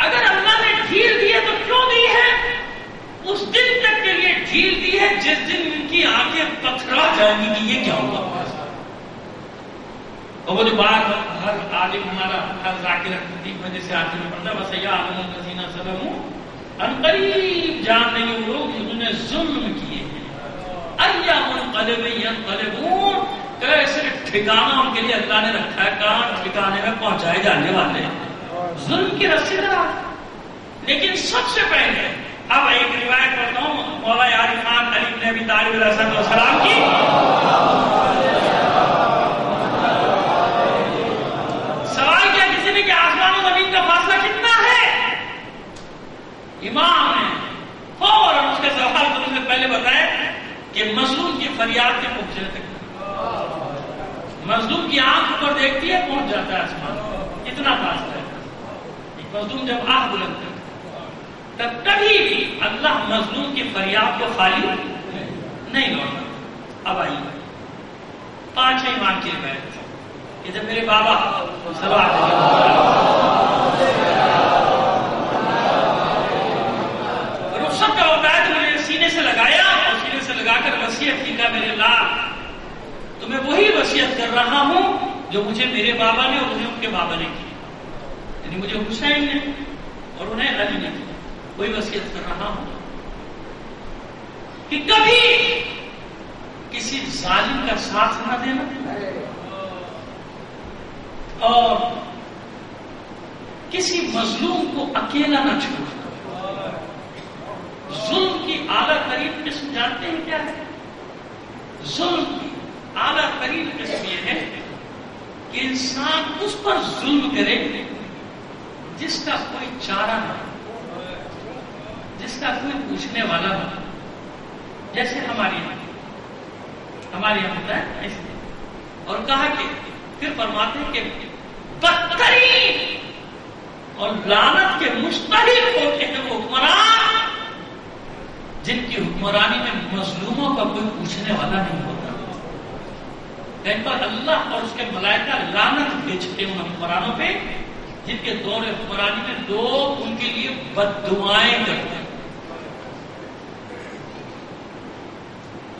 A: اگر اللہ نے ڈھیل دی ہے تو کیوں دی ہے؟ اس دن تک کے لیے ڈھیل دی ہے جس دن ان کی آنکھیں پتھرا جائیں گی کہ یہ کیا ہوگا. اور وہ جو بات ہر عالم ہمارا ہر ذاکر جیسے آخر میں پڑھتا ہے وَسَيَعْلَمُ الَّذِينَ ظَلَمُوا ان قریب جان لیں گے وہ لوگ جنہوں نے ظلم کیے ہیں. أَيَّ مُنقَلِبٍ يَنقَلِبُونَ. کیسے ٹھکانہ ان کے لیے اللہ نے رکھا ہے، کہاں ٹھکانے میں پہنچائے جانے والے ہیں ظلم کی رسی دار. لیکن سب سے پہلے اب ایک روایت پڑھتا ہوں مولا عارف خان علی بن ابی طالب علیہ السلام کی. سوال کیا کسی نے کہ آسمان و زمین کا فاصلہ کتنا ہے؟ امام نے فوراً اس کا سوال کرنے سے پہلے بتایا کہ مظلوم کی فریاد کے پہنچنے تک. مظلوم کی آنکھ اوپر دیکھتی ہے پہنچ جاتا ہے آسمان، اتنا فاصلہ ہے. ایک مظلوم جب آنکھ بلند کرتا تب کبھی بھی اللہ مظلوم کی فریاد کو خالی نہیں لوٹا. اب آئیے پانچ ایمان کی روایت کہ جب میرے بابا رخصت کا ہوتا ہے تو میں نے سینے سے لگایا اور سینے سے لگا کر وصیت کی کہ میرے اللہ تو میں وہی وصیت کر رہا ہوں جو مجھے میرے بابا نے اور انہیں ان کے بابا نے کی. یعنی مجھے حسین نے اور انہیں علی نے کی. وہی وصیت کر رہا ہوں کہ کبھی کسی ظالم کا ساتھ نہ دینا اور کسی مظلوم کو اکیلا نہ چھوڑنا. ظلم کی اعلیٰ ترین قسم جانتے ہیں کیا ہے؟ ظلم کی اعلیٰ ترین قسم یہ ہے کہ انسان اس پر ظلم کرے جس کا کوئی چارہ نہ، جس کا کوئی پوچھنے والا نہ. جیسے ہمارے یہاں ہوتا ہے ایسے. اور کہا کہ پھر فرماتے ہیں کہ بدترین اور لعنت کے مستحق ہوتے ہیں وہ حکمران جن کی حکمرانی میں مظلوموں کا کوئی پوچھنے والا نہیں ہوتا. کہیں پر اللہ اور اس کے ملائکہ لعنت بھیجتے ہیں ان حکمرانوں پہ جن کے دور حکمرانی میں لوگ ان کے لیے بددعائیں کرتے ہیں.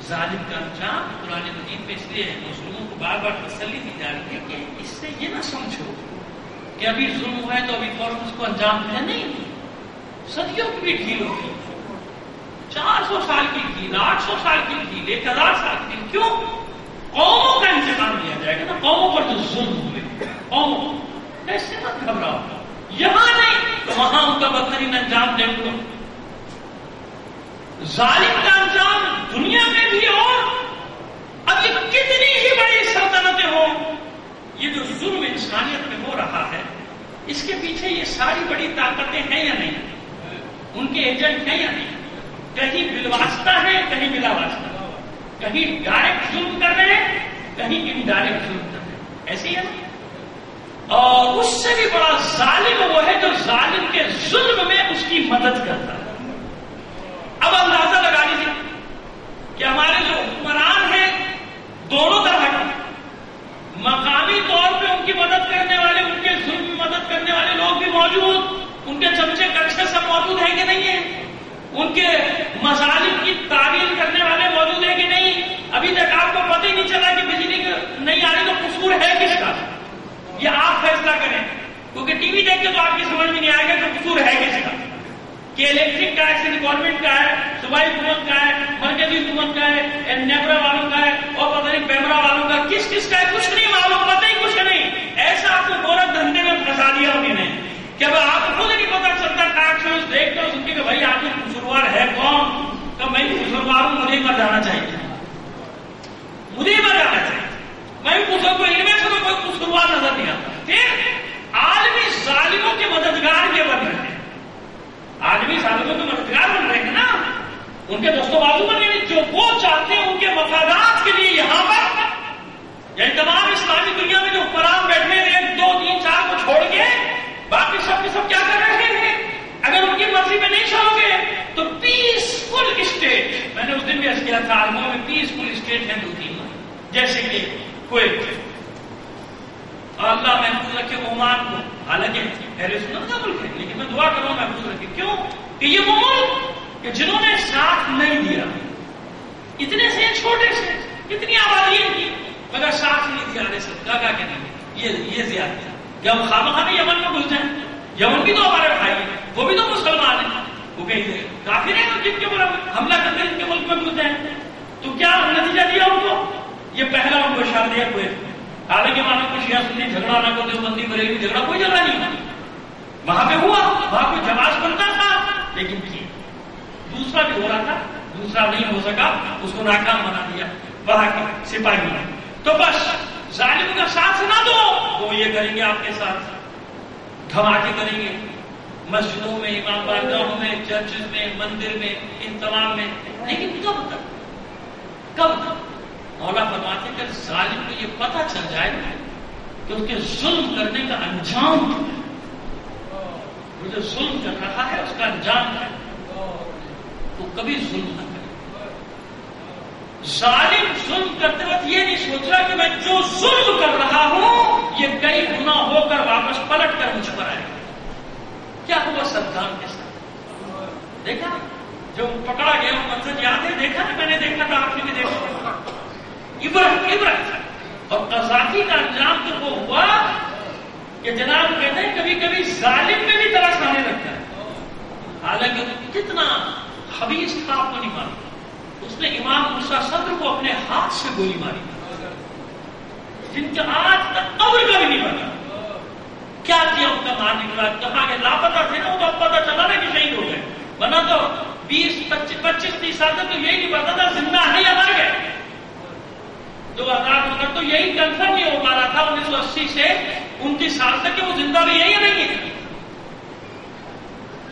A: ظالم کا انجام قرآن مجید میں اس لیے مظلوموں کو بار بار تسلی دی جا رہی ہے کہ اس سے یہ نہ سمجھو کہ ابھی ظلم ہوا ہے تو ابھی فوراً اس کو انجام دیا، نہیں، صدیوں کی بھی ڈھیل ہوتی، 400 سال کی ڈھیل، 800 سال کی ڈھیل، 1000 سال کی ڈھیل، کیوں؟ قوموں کا انتقام لیا جائے گا نا، قوموں پر جو ظلم ہوئے، قوموں ایسے مت گھبراؤ، یہاں نہیں تو وہاں ان کا بدترین انجام دیکھ لو، ظالم کا انجام دنیا میں بھی، اور اب یہ کتنی ہی بڑی سلطنتیں ہوں، یہ جو ظلم انسانیت میں ہو رہا ہے اس کے پیچھے یہ ساری بڑی طاقتیں ہیں یا نہیں، ان کے ایجنٹ ہیں یا نہیں، کہیں بالواسطہ ہے کہیں بلا واسطہ، کہیں ڈائریکٹ ظلم کر رہے ہیں کہیں انڈائریکٹ ظلم کر رہے ہیں، ایسے ہی ہے نا؟ اور اس سے بھی بڑا ظالم وہ ہے جو ظالم کے ظلم میں اس کی مدد کرتا ہے۔ اب اندازہ لگا لیجیے کہ ہمارے جو حکمران ہیں دونوں طرح کے، مقامی طور پہ ان کی مدد کرنے والے، ان کے ظلم میں مدد کرنے والے لوگ بھی موجود، ان کے چمچے کچھے سب موجود ہیں کہ نہیں ہیں، ان کے مظالم کی تعویل کرنے والے موجود ہیں کہ نہیں؟ ابھی تک آپ کو پتہ ہی نہیں چلا کہ بجلی نہیں آ رہی تو قصور ہے کس کا، یہ آپ فیصلہ کریں، کیونکہ ٹی وی دیکھ کے تو آپ کی سمجھ میں نہیں آئے گا کہ قصور ہے کس کا، کہ الیکٹرک کا ہے، سٹی گورنمنٹ کا ہے، صوبائی حکومت کا ہے، مرکزی حکومت کا ہے، نیبرا والوں کا ہے، اور پتہ نہیں پیمرا والوں کا، کس کس کا ہے کچھ نہیں معلوم، پتہ ہی کچھ نہیں، ایسا آپ کو گورکھ دھندے میں پھنسا دیا انہوں نے کہ اب آپ کو خود نہیں پتا چلتا، ٹاک شوز دیکھتے ہو سنتے کہ بھائی آپ کے قصوروار ہے کون، کہ میں قصوروار ہوں، مجھے پر جانا چاہیے، مجھے پر جانا چاہیے، میں قصور کو ان میں سے تو کوئی قصوروار نظر نہیں آتا۔ پھر عالمی ظالموں کے مددگار کے بن رہے ہیں، عالمی ظالموں کے مددگار بن رہے ہیں نا، ان کے دوستوں بازو بن رہے ہیں، جو وہ چاہتے ہیں ان کے مفادات کے لیے یہاں پر، یعنی تمام اسلامی دنیا میں جو حکمران بیٹھے ہیں 1 2 3 4 کو چھوڑ کے باقی سب کے سب کیا کر رہے ہیں، اگر ان کی مرضی میں نہیں چلو گے تو پیسفل اسٹیٹ، میں نے اس دن بھی عرض کیا تھا عالموں میں پیسفل اسٹیٹ ہیں 2-3، جیسے کہ کویت، اللہ محفوظ رکھے عمان کو، حالانکہ اہل سنت کا ملک ہے لیکن میں دعا کر رہا ہوں محفوظ رکھے، کیوں کہ یہ وہ ملک کہ جنہوں نے ساتھ نہیں دیا، اتنے سے چھوٹے سے کتنی آبادی کی مگر ساتھ نہیں دیا، ارے سب کا کیا نہیں، یہ زیادہ کہ ہم خامخواہ یمن میں گھس جائیں، یمن بھی تو ہمارے بھائی ہیں، وہ بھی تو مسلمان ہیں، وہ کہیں کافر ہیں جن کے ملک حملہ کرتے ہیں، جن کے ملک میں گھس جائیں، تو کیا نتیجہ دیا ان کو؟ یہ پہلا ان کو اشارہ دیا کوئی، حالانکہ مانو کچھ شیعہ سنی جھگڑا نہ کو دیوبندی بریلوی جھگڑا، کوئی جھگڑا نہیں وہاں پہ ہوا، وہاں کوئی جماعت بنتا تھا لیکن تھی، دوسرا بھی ہو رہا تھا، دوسرا نہیں ہو سکا، اس کو ناکام بنا دیا وہاں کے سپاہیوں نے، تو بس ظالم کا ساتھ نہ دو، وہ یہ کریں گے آپ کے ساتھ، دھماکے کریں گے مسجدوں میں، امام بارگاہوں میں، چرچز میں، مندر میں، ان تمام میں، لیکن کب تک؟ کب تک؟ مولا فرماتے کہ ظالم کو یہ پتہ چل جائے کہ اس کے ظلم کرنے کا انجام، وہ جو ظلم کر رہا ہے اس کا انجام ہے، تو کبھی ظلم نہ کرے۔ ظالم ظلم کرتے وقت یہ نہیں سوچ رہا کہ میں جو ظلم کر رہا ہوں یہ کئی گنا ہو کر واپس پلٹ کر مجھ پر آئے گا۔ کیا ہوا صدام کے ساتھ؟ دیکھا جو پکڑا گیا وہ منظر یاد ہے، دیکھا نا، میں نے دیکھا تھا، آپ نے بھی دیکھا، عبرت، اور قذافی کا انجام تو وہ ہوا کہ جناب کہتے ہیں کبھی کبھی ظالم میں بھی ترس آنے لگتا ہے، حالانکہ کتنا خبیث تھا آپ کو نہیں معلوم، اس نے امام موسیٰ صدر کو اپنے ہاتھ سے گولی ماری، جن کا آج تک قبر کا بھی نہیں پتا کیا کیا ان کا مارنے کے بعد، کہاں گئے، لاپتہ تھے نا، وہ تو پتا چلا نا کہ شہید ہو گئے، ورنہ تو 20-25-30 سال تک تو یہی نہیں پتا تھا زندہ ہے یا مر گئے، جو آزاد ہو کر تو یہی کنفرم نہیں ہو پا رہا تھا 1980 سے 29 سال تک کہ وہ زندہ بھی ہے یا نہیں ہے،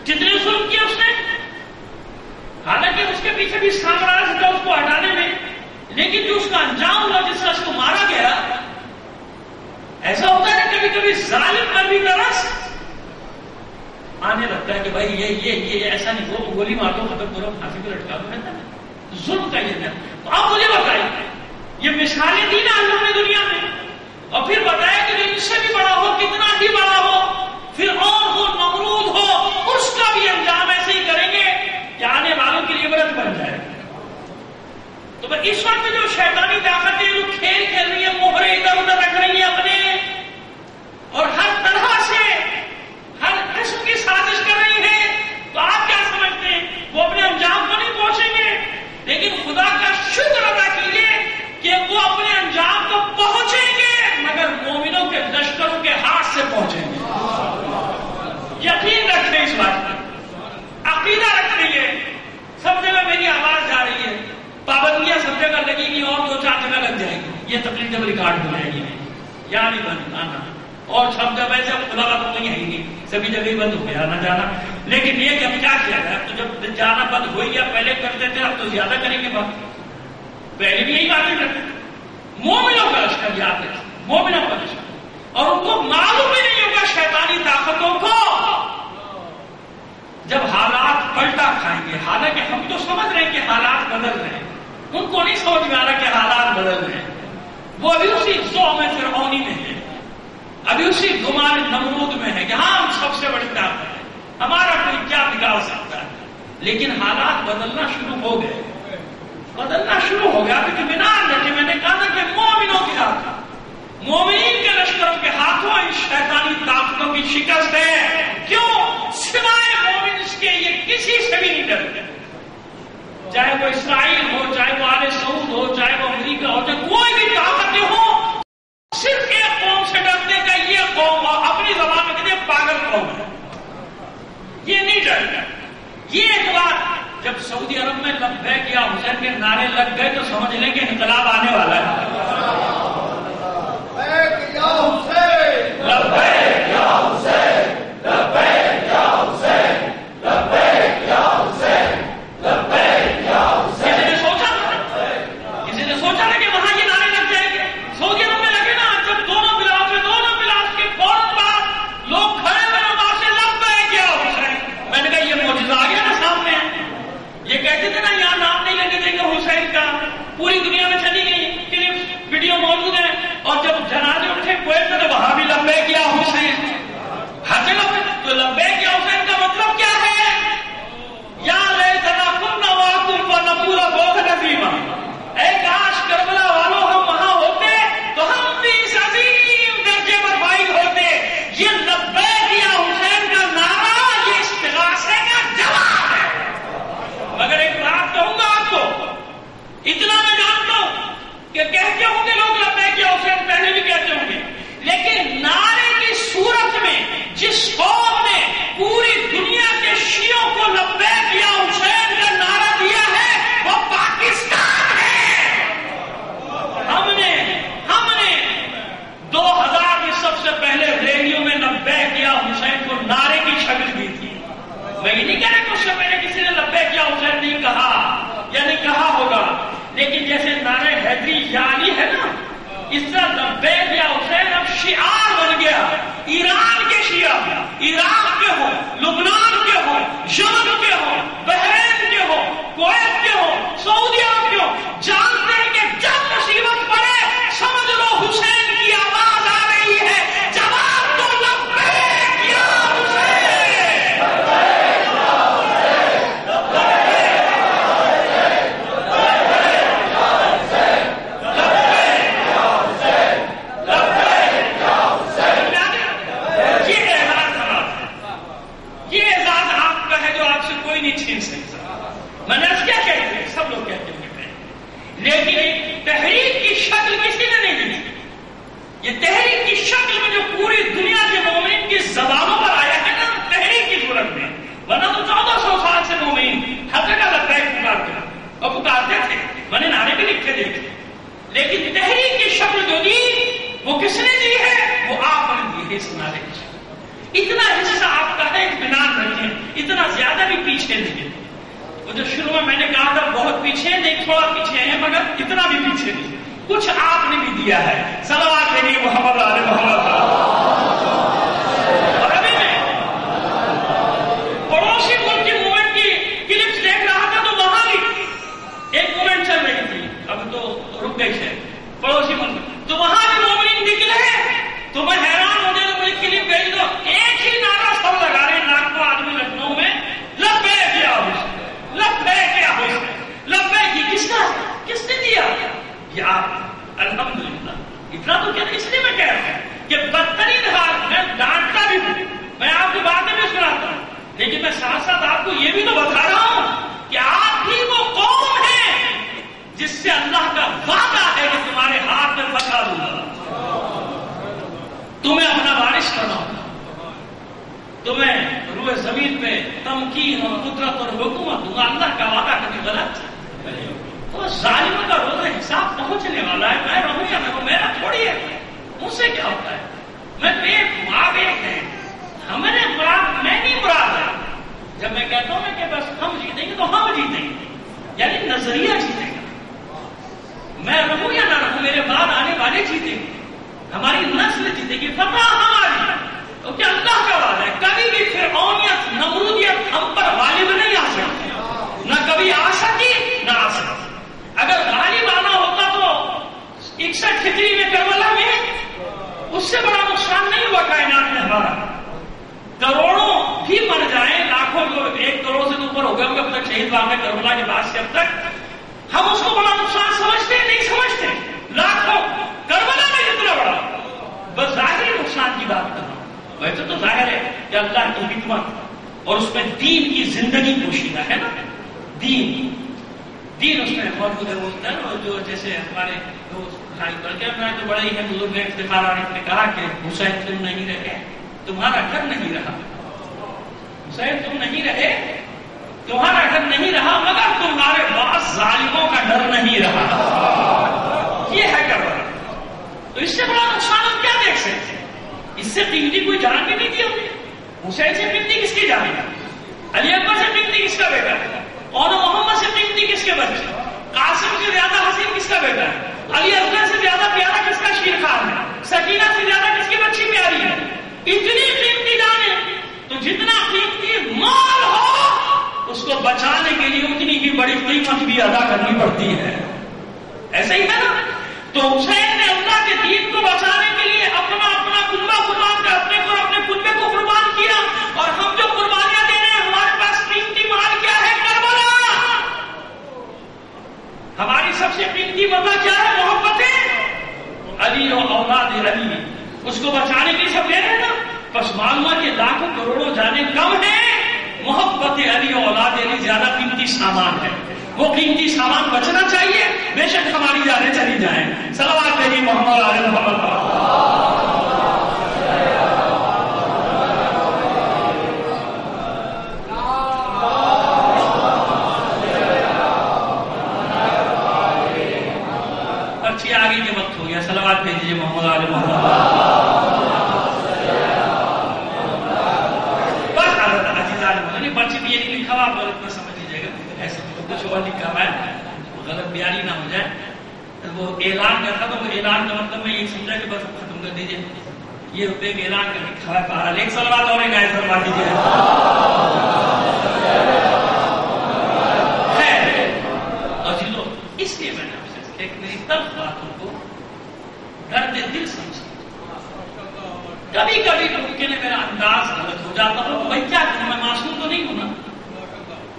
A: کتنے ظلم کیا اس نے، حالانکہ اس کے پیچھے بھی سامراج تھا اس کو ہٹانے میں، لیکن جو اس کا انجام ہوا جس طرح اس کو مارا گیا، ایسا ہوتا ہے کبھی کبھی ظالم پر بھی ترس آنے لگتا ہے کہ بھائی یہ ایسا نہیں، وہ گولی مار دو، ختم کرو، پھانسی پہ لٹکا دو، کہتا ہے ظلم کا یہ ہے۔ تو آپ مجھے بتائیے، یہ مثالیں دی نا اللہ نے دنیا میں، اور پھر بتایا کہ جو ان سے بھی بڑا ہو، کتنا ہی بڑا ہو، فرعون ہو، نمرود ہو، اس کا بھی انجام ایسے ہی کریں گے کہ آنے والوں کے لیے عبرت بن جائے۔ تو اس وقت جو شیطانی طاقتیں جو کھیل کھیل رہی ہیں، مہرے ادھر ادھر رکھ رہی ہیں اپنے، اور ہر طرح سے یہ تقریر جب ریکارڈ ہو جائے گی یا نہیں بند آنا، اور سب جب ایسے خدا تو نہیں ہے گی، سبھی جگہ بند ہو گیا نہ جانا. لیکن یہ کہ اب کیا کیا جائے، تو جب جانا بند ہو گیا، پہلے کرتے تھے اب تو زیادہ کریں گے بات. پہلے بھی یہی باتیں کرتے تھے. مومنوں کا لشکر یاد رکھیں، مومنوں کا لشکر، اور ان کو معلوم ہی نہیں ہوگا شیطانی طاقتوں کو جب حالات پلٹا کھائیں گے. حالانکہ ہم تو سمجھ رہے ہیں کہ حالات بدل رہے ہیں، ان کو نہیں سمجھ میں آ رہا کہ حالات بدل رہے ہیں. وہ ابھی اسی ذوق میں فرعونی میں ہے، ابھی اسی گمان نمرود میں ہے کہ ہاں ہم سب سے بڑی طاقت ہے، ہمارا کوئی کیا بگاڑ سکتا ہے. لیکن حالات بدلنا شروع ہو گئے، بدلنا شروع ہو گیا. ابھی اطمینان رکھے، میں نے کہا تھا کہ مومنوں کے ہاتھ، مومنین کے لشکروں کے ہاتھوں ان شیطانی طاقتوں کی شکست ہے. کیوں؟ سوائے مومن اس کے یہ کسی سے بھی نہیں ڈرتے، چاہے وہ اسرائیل ہو، چاہے وہ آل سعود ہو، چاہے وہ امریکہ ہو، چاہے کوئی بھی طاقتیں ہو، صرف ایک قوم سے ڈرتے کہ یہ قوم اپنی زبان میں کہتے ہیں پاگل قوم ہے، یہ نہیں ڈرتا. یہ ایک بات جب سعودی عرب میں لبیک یا حسین کے نعرے لگ گئے تو سمجھ لیں کہ انقلاب آنے والا ہے. لبیک یا حسین، لبیک یا حسین، لبیک یا حسین، لبیک یا حسین، لبیک یا حسین. کسی نے سوچا نا کہ وہاں یہ نعرے لگ جائیں گے؟ سعودی عرب میں لگے نا. جب دونوں بلاس کے فوراً بعد لوگ کھڑے ہوئے وہاں سے لبیک یا حسین. میں نے کہا یہ معجزہ آ گیا نا سامنے. یہ کہتے تھے نا یہاں نام نہیں لگے دیں گے حسین کا، پوری دنیا میں چلی گئی کلپس ویڈیو موجود ہے. اور جب جنازے اٹھے کویت میں تو وہاں بھی لبیک یا حسین. ہر جگہ تو لبیک یا حسین کا مطلب کیا ہے؟ یا لیتنا کنا معکم فنقول فوقنا فیما. اے کاش کربلا والوں ہم وہاں ہوتے تو ہم بھی اس عظیم درجے پر فائز ہوتے. یہ لبیک یا حسین کا نعرہ یہ استغاثے کا جواب ہے. مگر ایک بات کہوں گا آپ کو، اتنا میں جانتا ہوں کہ کہتے ہوں گے لوگ لبیک یا حسین، پہلے بھی کہتے ہوں گے، لیکن نعرے کی صورت میں جس قوم نے پوری دنیا کے شیعوں کو لبیک یا حسین کا نعرہ دیا ہے وہ پاکستان ہے. ہم نے 2000 میں سب سے پہلے ریڈیو میں لبیک یا حسین کو نعرے کی شکل دی تھی. میں یہ نہیں کہہ رہا کہ اس سے پہلے کسی نے لبیک یا حسین نہیں کہا یا نہیں کہا ہوگا، لیکن جیسے نعرے حیدری یا علی ہے نا، اس طرح لبیک یا حسین اب شعار بن گیا. ایران کے شیعہ، عراق کے ہو، لبنان کے ہو، یمن کے ہو، بحرین کے ہو، کویت کے ہو، سعودی عرب کے ہو، جانتے ہیں کہ جب مصیبت پڑے سمجھ لو حسین کی آواز آ رہی ہے، جواب تو لبیک یا حسین. لبیک یا حسین، لبیک یا حسین، لبیک یا حسین، لبیک یا حسین. یہ اعزاز ہے، یہ اعزاز آپ کا ہے جو آپ سے کوئی نہیں چھین سکتا. میں نے کیا کہتے ہیں، سب لوگ کہتے ہیں، لیکن ایک تحریک کی شکل کسی نے نہیں دی. یہ تحریک کی شکل میں جو پوری دنیا کے مومنین کی زبانوں پر آیا ہے نا، تحریک کی صورت میں، ورنہ تو 1400 سال سے مومنین ہر جگہ لبیک پکارتے اور پکارتے تھے، میں نے نعرے بھی لکھے دیکھے. لیکن تحریک کی شکل جو دی وہ کس نے دی ہے؟ وہ آپ نے دی ہے. اس نعرے کی شکل اتنا حصہ آپ کا ہے، اطمینان رکھیں، اتنا زیادہ بھی پیچھے نہیں. وہ جو شروع میں نے کہا تھا بہت پیچھے نہیں، تھوڑا پیچھے ہیں، مگر اتنا بھی پیچھے نہیں. کچھ آپ نے بھی دیا ہے. صلوات کے لیے محمد آل محمد. اور ابھی میں پڑوسی ملک کی موومنٹ کی کلپس دیکھ رہا تھا تو وہاں بھی ایک موومنٹ چل رہی تھی، اب تو رک گئی ہے پڑوسی ملک، تو وہاں بھی مومنین نکلے تو میں حیران ہو گیا. تو مجھے کلپ بھیج دو، ایک ہی نعرہ سب لگا رہے ہیں، لاکھوں آدمی لکھنؤ میں لبیک یا حسین، لبیک یا حسین، لبیک. یہ کس نے دیا؟ یہ آپ. الحمدللہ. اتنا تو کیا، اس لیے میں کہہ رہا ہوں کہ بدترین حال میں ڈانٹتا بھی ہوں، میں آپ کی باتیں بھی سناتا ہوں، لیکن میں ساتھ ساتھ آپ کو یہ بھی تو بتا رہا ہوں کہ آپ ہی وہ قوم ہے جس سے اللہ کا وعدہ ہے کہ تمہارے ہاتھ میں فتح دوں گا، تمہیں اپنا وارث بناؤں گا، تمہیں روئے زمین پہ تمکین اور قدرت اور حکومت دوں گا. اللہ کا وعدہ کبھی غلط. تو ظالموں کا روز حساب پہنچنے والا ہے. میں رہوں یا نہ ہماری نسل جیتے گی، فتح ہماری، تو کیا اللہ کا وعدہ ہے کبھی بھی فرعونیت نمرودیت ہم پر غالب نہیں آ سکتی، نہ کبھی آ سکی نہ آ سکتی۔ اگر غالب آنا ہوتا تو 61 ہجری میں کربلا میں اس سے بڑا نقصان نہیں ہوا کائنات میں ہمارا، کروڑوں بھی مر جائیں، لاکھوں لوگ 1 کروڑ سے اوپر ہو گئے اب تک شہید واقع کربلا کے بعد سے اب تک، ہم اس کو بڑا نقصان سمجھتے نہیں سمجھتے، لاکھوں کربلا میں جتنا بڑا، بس ظاہری نقصان کی بات کر رہا ہوں، ویسے تو ظاہر ہے کہ اللہ کی حکمت اور اس میں دین کی زندگی پوشیدہ ہے نا، دین اس میں موجود ہے، ہوتا ہے اور جو جیسے ہمارے بھائی بڑھ میں تو بڑے ہی ہے بزرگ نے افتخار نے کہا کہ حسین تم نہیں رہے تمہارا گھر نہیں رہا، حسین تم نہیں رہے تمہارا گھر نہیں رہا مگر تمہارے بعض ظالموں کا ڈر نہیں رہا، یہ ہے کربلا۔ تو اس سے بڑا نقصان ہم کیا دیکھ سکتے ہیں؟ اس سے قیمتی کوئی جان بھی نہیں دی ہم نے، حسین سے قیمتی کس کی جان ہے؟ علی اکبر سے قیمتی کس کا بیٹا ہے؟ اور محمد سے قیمتی کس کے بچے؟ قاسم سے زیادہ حسین کس کا بیٹا ہے؟ علی اکبر سے زیادہ پیارا کس کا شیر خان ہے؟ سکینہ سے زیادہ کس کی بچی پیاری ہے؟ اتنی قیمتی جانیں، تو جتنا قیمتی مال ہو اس کو بچانے کے لیے اتنی ہی بڑی قیمت بھی ادا کرنی پڑتی ہے، ایسا ہی ہے نا؟ تو حسین نے اللہ کے دین کو بچانے کے لیے اپنا کنبہ قربان کر اپنے کنبے کو قربان کیا، اور ہم جو قربانیاں دے رہے ہیں ہمارے پاس قیمتی مال کیا ہے؟ کربلا۔ ہماری سب سے قیمتی وجہ کیا ہے؟ محبت علی اور اولاد علی، اس کو بچانے کے لیے سب دے رہے ہیں نا، بس معلوم ہے کہ لاکھوں کروڑوں جانے کم ہیں، محبت علی اور اولاد علی زیادہ قیمتی سامان ہے، وہ قیمتی سامان بچنا چاہیے، بے شک ہماری جانیں چلی جائیں۔ صلوات بھیجیے محمد علی محمد۔ پرچی آگے کے وقت ہو گیا، صلوات بھیجیے محمد علی محمد۔ بس حضرت عزیزان پرچی بھی یہ لکھا ہوا، آپ اتنا سمجھ لیجیے گا، ایسے کچھ اور لکھا ہوا ہے غلط بیانی نہ ہو جائے۔ وہ اعلان کا تھا تو وہ اعلان کا مطلب میں یہ سمجھا کہ بس ختم کر دیجیے، یہ روپے کے اعلان کا لکھا ہے بہرحال ایک صلوات اور ایک آیت فرما دیجیے۔ اور جلو اس لیے میں نے آپ سے ایک میری تلخ باتوں کو درد دل سمجھا، کبھی کبھی ممکن ہے میرا انداز غلط ہو جاتا ہو، بھائی کیا کروں، میں معصوم تو نہیں ہوں نا،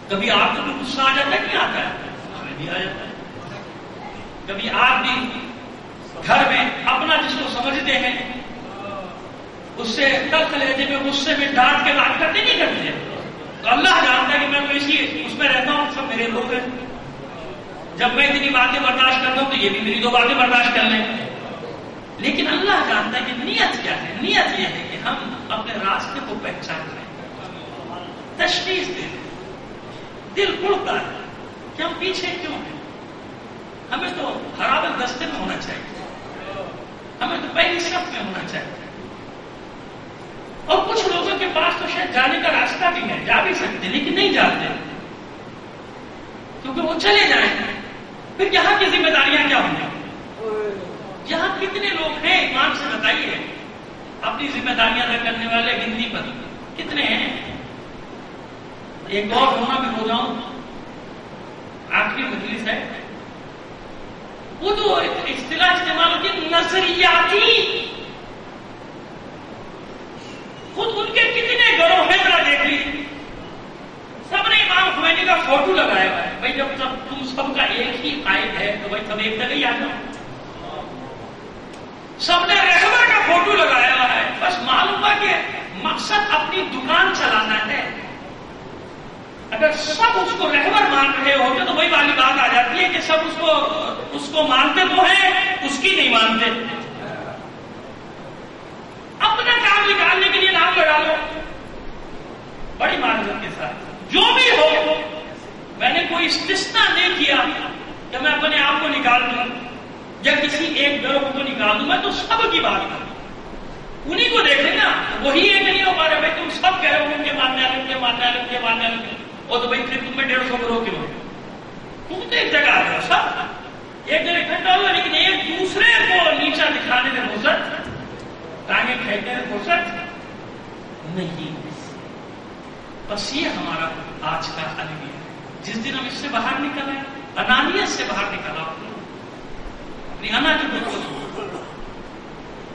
A: کبھی آپ کو بھی غصہ آ جاتا ہے نہیں آتا ہے؟ ہمیں بھی آ جاتا ہے، کبھی آپ بھی گھر میں اپنا جس کو سمجھتے ہیں اس سے تلخ لہجے میں غصے میں ڈانٹ کے بات کرتے نہیں کرتے، تو اللہ جانتا ہے کہ میں تو اسی اس میں رہتا ہوں، سب میرے لوگ ہیں، جب میں اتنی باتیں برداشت کرتا ہوں تو یہ بھی میری 2 باتیں برداشت کر لیں، لیکن اللہ جانتا ہے کہ نیت کیا ہے، نیت یہ ہے کہ ہم اپنے راستے کو پہچان لیں، تشخیص دیں، دل اڑتا ہے کہ ہم پیچھے کیوں ہیں، ہمیں تو خراب راستے میں ہونا چاہیے، ہمیں تو پہلی صف میں ہونا چاہیے، اور کچھ لوگوں کے پاس تو شاید جانے کا راستہ بھی ہے، جا بھی سکتے لیکن نہیں جاتے کیونکہ وہ چلے جائیں، پھر یہاں کی ذمہ داریاں کیا ہوں گی؟ یہاں کتنے لوگ ہیں ایمان سے بتائیے، اپنی ذمہ داریاں ادا کرنے والے گنتی پر کتنے ہیں؟ ایک اور ہونا بھی ہو جاؤں، آخری مجلس ہے، وہ جو اصطلاح استعمال ہوتی ہے نظریاتی، خود ان کے کتنے گروہ ہیں ذرا دیکھ لیجیے، سب نے امام خمینی کا فوٹو لگایا ہوا ہے، بھائی جب تم سب کا ایک ہی قائد ہے تو بھائی سب ایک جگہ ہی آ جاؤ، سب نے رہبر کا فوٹو لگایا ہوا ہے، بس معلوم ہے کہ مقصد اپنی دکان چلانا ہے، اگر سب اس کو رہبر مان رہے ہوتے تو وہی والی بات آ جاتی ہے کہ سب اس کو مانتے تو ہیں، اس کی نہیں مانتے، اپنا کام نکالنے کے لیے نام لگا لو، بڑی معذرت کے ساتھ جو بھی ہو، میں نے کوئی استثناء نہیں کیا کہ میں اپنے آپ کو نکال دوں یا کسی ایک گروہ کو نکال دوں، میں تو سب کی بات کروں، انہیں کو دیکھ لینا، وہی ایک نہیں ہو پا رہے، بھائی تم سب کہہ رہے ہو ان کے ماننے والے، ان کے ماننے والے، ان کے ماننے والے، اور تو بھائی پھر تم میں 150 گروہ کیوں، تم تو ایک جگہ آ رہے ہو، سب ایک جگہ اکٹھا ہو، لیکن ایک دوسرے کو نیچا دکھانے میں مزت نہیں. بس یہ ہمارا آج کا المیہ ہے. جس دن ہم اس سے باہر نکل آئے, انانیت سے باہر نکل آؤ, اپنی انا کی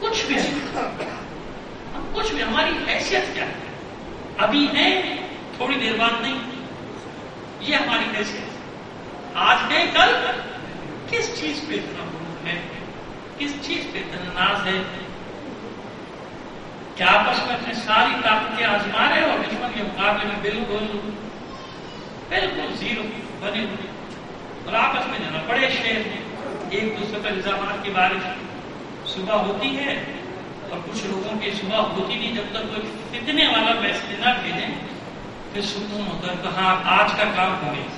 A: کچھ بھی نہیں, ہم کچھ بھی, ہماری حیثیت کیا ہے, ابھی ہے تھوڑی دیر بعد نہیں, یہ ہماری حیثیت. آج ہے کل کس چیز پہ اتنا غرور ہے, کس چیز پہ اتنا ناز ہے, کیا آپس میں اپنی ساری طاقتیں آزما رہے اور دشمن کے مقابلے میں بالکل زیرو بنے ہوئے, اور آپس میں جانا بڑے شہر میں ایک دوسرے پر الزامات کی بارش صبح ہوتی ہے, اور کچھ لوگوں کی صبح ہوتی نہیں جب تک کوئی فتنے والا میسج نہ بھیجیں, پھر سکون ہوتا ہے کہاں آج کا کام ہو گیا.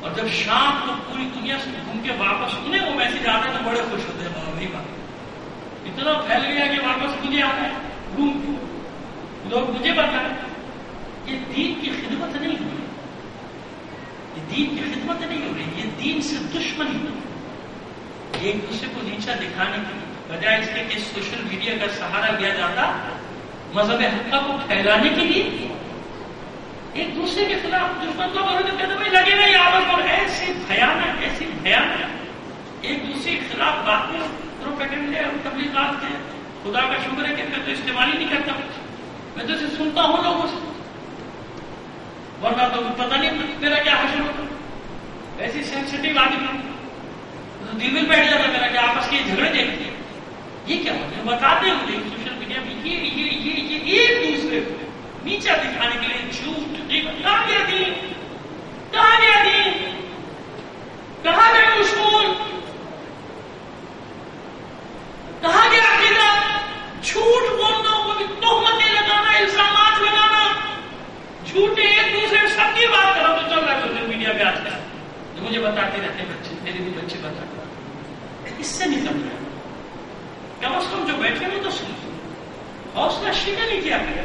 A: اور جب شام کو پوری دنیا سے گھوم کے واپس انہیں وہ میسج آتا ہے تو بڑے خوش ہوتے ہیں, وہی بات اتنا پھیل گیا کہ واپس مجھے آتا ہے, گھوم لوگ مجھے بتائیں. یہ دین کی خدمت نہیں ہو رہی, یہ دین کی خدمت نہیں ہو رہی, یہ دین سے دشمنی ہو رہی. ایک دوسرے کو نیچا دکھانے کی بجائے اس کے کہ سوشل میڈیا کا سہارا لیا جاتا مذہب حقہ کو پھیلانے کے لیے, ایک دوسرے کے خلاف دشمن کو کہتے بھائی لگے نہیں آپس میں, ایسی بھیانک ایک دوسرے کے خلاف باتیں پروپیگنڈے اور تبلیغات کے. خدا کا شکر ہے کہ میں تو استعمال ہی نہیں کرتا, میں تو اسے سنتا ہوں لوگوں سے, ورنہ تو پتہ نہیں میرا کیا حشر ہوتا. ایسی سینسٹیو آدمی تو دل میں بیٹھ جاتا میرا کہ آپس کے جھگڑے دیکھتے ہیں. یہ کیا ہوتا ہے بتاتے ہیں مجھے سوشل میڈیا میں, یہ ایک دوسرے کو نیچا دکھانے کے لیے جھوٹ. کہاں گیا دین, کہاں گیا دین, کہاں گیا اصول, کہاں گیا عقیدہ. جھوٹ بولنا, وہ بھی تہمتیں لگانا, الزامات لگانا, جھوٹے ایک دوسرے سب کی بات کرو تو چل رہا ہے سوشل میڈیا پہ آج کل, جو مجھے بتاتے رہتے بچے, میرے بھی بچے بتاتے. اس سے نکل گیا, کم از کم جو بیٹھے ہوئے تو سنتے, حوصلہ شکن نہیں کیا گیا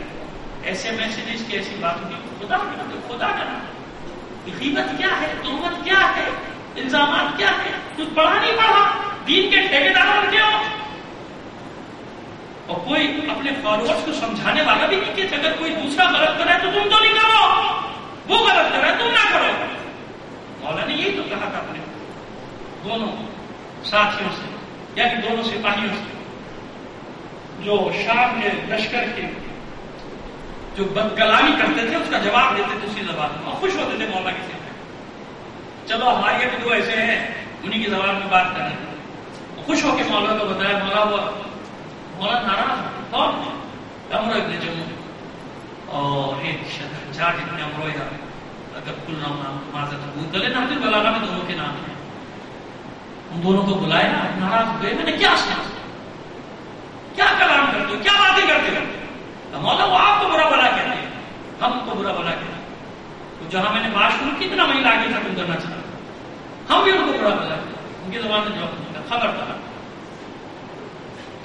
A: ایسے میسیجز کی, ایسی باتوں کی. خدا کا نام, غیبت کیا ہے, تہمت کیا ہے, الزامات کیا ہے. کچھ پڑھا نہیں پڑھا, دین کے ٹھیکیدار بن گیا, اور کوئی اپنے فالوورز کو سمجھانے والا بھی نہیں کہ اگر کوئی دوسرا غلط کرے تو تم تو نہیں کرو, وہ غلط کرے تم نہ کرو. مولا نے یہی تو کہا تھا اپنے دونوں ساتھیوں سے, یعنی دونوں سپاہیوں سے جو شام کے لشکر کے جو بدکلامی کرتے تھے اس کا جواب دیتے تھے اسی زبان میں, خوش ہوتے تھے مولا کے سامنے. چلو ہمارے بھی دو ایسے ہیں انہیں کی زبان میں بات کریں, خوش ہو کے مولا کو بتایا. مولا ناراض کون, امرو ابن جموع اور ایک شجاج ابن امرویہ, اگر کل نام معذرت گلے نحوی بلاغہ میں دونوں کے نام ہیں. ان دونوں کو بلایا, ناراض ہوئے, میں نے کیا سنا, کیا کلام کرتے ہو, کیا باتیں کرتے ہو. مولا وہ آپ کو برا بلا کہتے ہیں, ہم کو برا بلا کہتے ہیں. تو جہاں میں نے بات شروع کی اتنا وہیں لاگے ختم کرنا چاہتا, ہم بھی ان کو برا بلا کہتے ہیں. ان کی زبان میں جواب نہیں تھا, خبر تھا.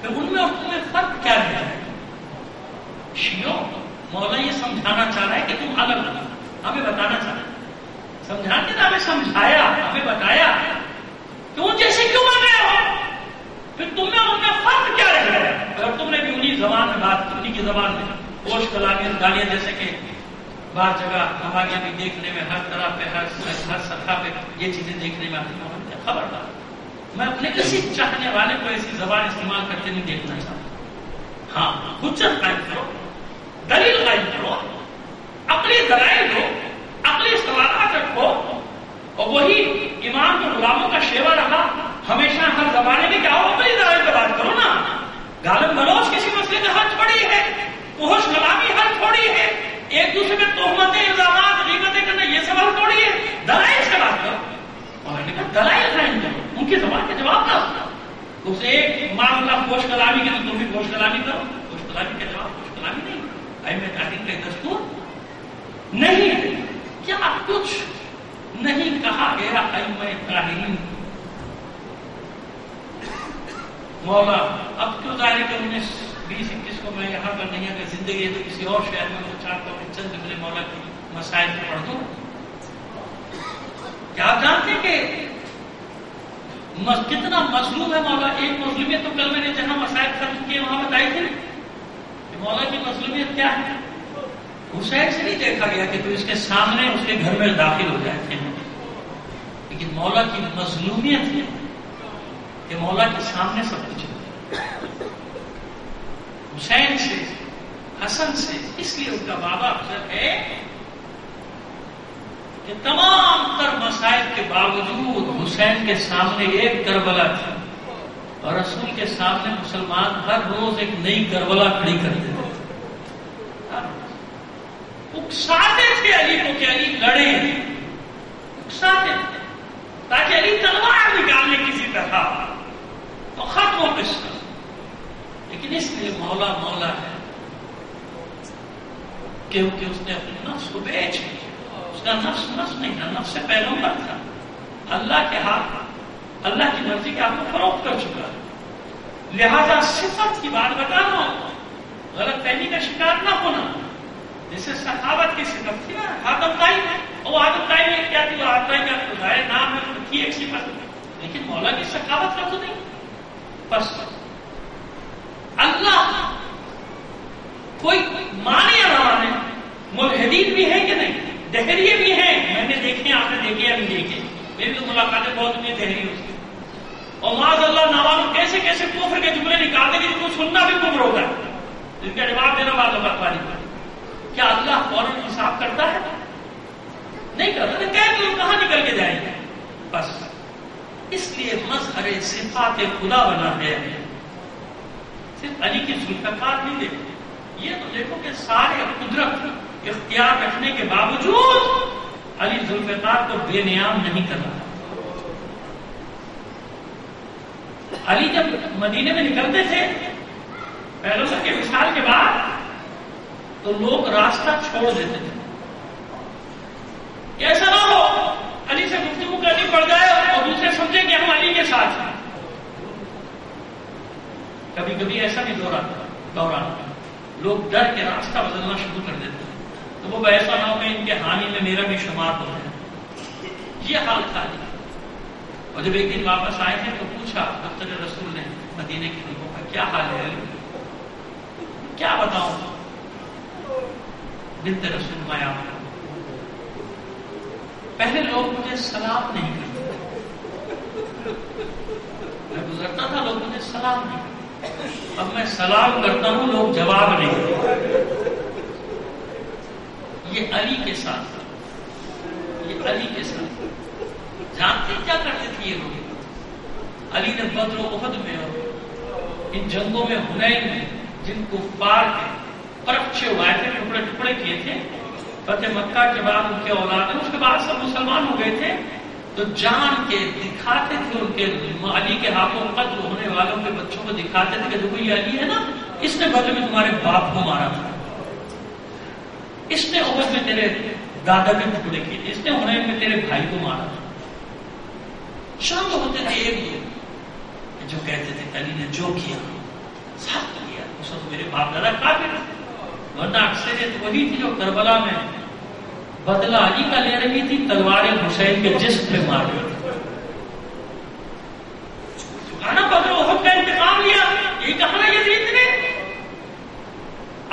A: پھر ان میں اور تمہیں فرق کیا ہے؟ شیعوں, مولا یہ سمجھانا چاہ رہا ہے کہ تم الگ ہو, ہمیں بتانا چاہ رہا ہے. سمجھانے نے ہمیں سمجھایا, ہمیں بتایا کہ ان جیسے کیوں بن رہے ہو, پھر تم میں ان میں فرق کیا رہ گیا. اگر تم نے بھی انہی زبان میں بات کی, انہی کی زبان میں گوشت کلامی گالیاں, جیسے کہ بعض جگہ ہمارے یہاں بھی دیکھنے میں ہر طرح پہ ہر سطح پہ یہ چیزیں دیکھنے میں آتی ہیں. خبردار, میں اپنے کسی چاہنے والے کو ایسی زبان استعمال کرتے نہیں دیکھنا چاہتا. ہاں, حجت قائم کرو, دلیل قائم کرو, عقلی دلائل دو, عقلی سوالات رکھو. اور وہی امام کے غلاموں کا شیوا رہا ہمیشہ ہر زمانے میں, کیا ہو عقلی دلائل پہ بات کرو نا. غالب بلوچ کسی مسئلے میں حل تھوڑی ہے, فحش کلامی حل تھوڑی ہے, ایک دوسرے میں تہمتیں, الزامات, غیبتیں کرنا یہ سب حل تھوڑی ہے. دلائل سے بات کرو. اور نے کہا دلائل قائم کرو, ان کی زبان کا جواب دو. اسے ایک معاملہ فحش کلامی کے تو تم بھی فحش کلامی کرو. فحش کلامی کا جواب فحش کلامی نہیں. ائمہ تحقیق کا دستور نہیں, کیا کچھ نہیں کہا گیا ائمہ طاہرین. مولا اب کیوں ظاہر کہ 19-20-21 کو میں یہاں پر نہیں, اگر زندگی ہے تو کسی اور شہر میں وہ چاہتا ہوں کہ چند جملے مولا کی مسائل کو پڑھ دوں. کیا آپ جانتے ہیں کہ کتنا مظلوم ہے مولا. ایک مظلومیت تو کل میں نے جہاں مسائل ختم کیے وہاں بتائی تھی, کہ مولا کی مظلومیت کیا ہے؟ حسین سے نہیں دیکھا گیا کہ تو اس کے سامنے اس کے گھر میں داخل ہو جائے تھے، لیکن مولا کی مظلومیت ہے کہ مولا کے سامنے سب کچھ حسین سے، حسن سے، اس لیے ان کا بابا افضل ہے کہ تمام تر مسائل کے باوجود حسین کے سامنے ایک کربلا تھی، اور رسول کے سامنے مسلمان ہر روز ایک نئی کربلا کھڑی کرتے تھے، اکساتے تھے علی کو کہ علی لڑے، اکساتے تھے تاکہ علی تلوار نکال لے کسی طرح تو ختم ہو قصہ۔ لیکن اس لیے مولا مولا ہے کیونکہ اس نے اپنے نفس کو بیچ لیا، اس کا نفس نفس نہیں تھا، نفس سے پیغمبر تھا، اللہ کے ہاتھ، اللہ کی مرضی کے ہاتھ کو فروخت کر چکا، لہذا صفت کی بات بتانا، غلط فہمی کا شکار نہ ہونا۔ جیسے صحابت کی صفت تھی نا آدم طائی، وہ آدم طائی میں کیا تھی، وہ آدم طائی کا ظاہر نام ہے، ان کی ایک صفت، لیکن مولا کی سخاوت کا تو نہیں۔ بس اللہ کوئی مانے یا نہ مانے، ملحدین بھی ہیں کہ نہیں، دہریے بھی ہیں، میں نے دیکھے، آپ نے دیکھے یا نہیں دیکھے، میری تو ملاقاتیں بہت ہوئی دہری ہوتی، اور معاذ اللہ نوالوں کیسے کیسے کفر کے جملے نکالتے کہ جن کو سننا بھی کفر ہوتا ہے، جن کا جواب دینا بعد میں پاری پر۔ کیا اللہ فوراً حساب کرتا ہے؟ نہیں کرتا، تو کہہ دو کہاں نکل کے جائیں گے؟ بس اس لیے مظہر صفات خدا بنا ہے، صرف علی کی ذوالفقار نہیں دیکھو، یہ تو دیکھو کہ سارے قدرت اختیار رکھنے کے باوجود علی ذوالفقار کو بے نیام نہیں کر رہا۔ علی جب مدینے میں نکلتے تھے پیغمبر کے وصال کے بعد تو لوگ راستہ چھوڑ دیتے تھے کہ ایسا نہ ہو علی سے گفتگو کرنی پڑ جائے اور دوسرے سمجھیں کہ ہم علی کے ساتھ ہیں۔ کبھی کبھی ایسا بھی دوران لوگ ڈر کے راستہ بدلنا شروع کر دیتے ہیں، تو وہ ایسا نہ ہو کہ ان کے حامی میں میرا بھی شمار ہو جائے۔ یہ حال تھا علی۔ اور جب ایک دن واپس آئے تھے تو پوچھا دفتر رسول نے مدینے کے لوگوں کا، کیا حال ہے علی؟ کیا بتاؤں؟ بنت رسول مایا، پہلے لوگ مجھے سلام نہیں کرتے، میں گزرتا تھا لوگ مجھے سلام نہیں کرتے، اب میں سلام کرتا ہوں لوگ جواب نہیں دیتے۔ یہ علی کے ساتھ، یہ علی کے ساتھ جانتے کیا کرتے تھے یہ لوگ؟ علی نے بدر و احد میں اور ان جنگوں میں حنین میں جن کفار کے پرچے اڑائے تھے، ٹکڑے ٹکڑے کیے تھے، فتح مکہ کے بعد ان کے اولاد، اس کے بعد سب مسلمان ہو گئے تھے، تو جان کے دکھاتے تھے ان کے علی کے ہاتھوں قتل ہونے والوں کے بچوں کو دکھاتے تھے کہ دیکھو یہ علی ہے نا، اس نے بدر میں تمہارے باپ کو مارا تھا، اس نے احد میں تیرے دادا کے ٹکڑے کیے تھے، اس نے حنین میں تیرے بھائی کو مارا تھا۔ شام ہوتے تھے ایک دو جو کہتے تھے کہ علی نے جو کیا ساتھ کیا، اس وقت میرے باپ دادا کافر تھے، ورنہ اکثریت وہی تھی جو کربلا میں بدلہ علی کا لے رہی تھی، تلوار حسین کے جسم پہ مار رہی تھی۔ کہنا بدر احد کا انتقام لیا، یہ کہنا یزید نے،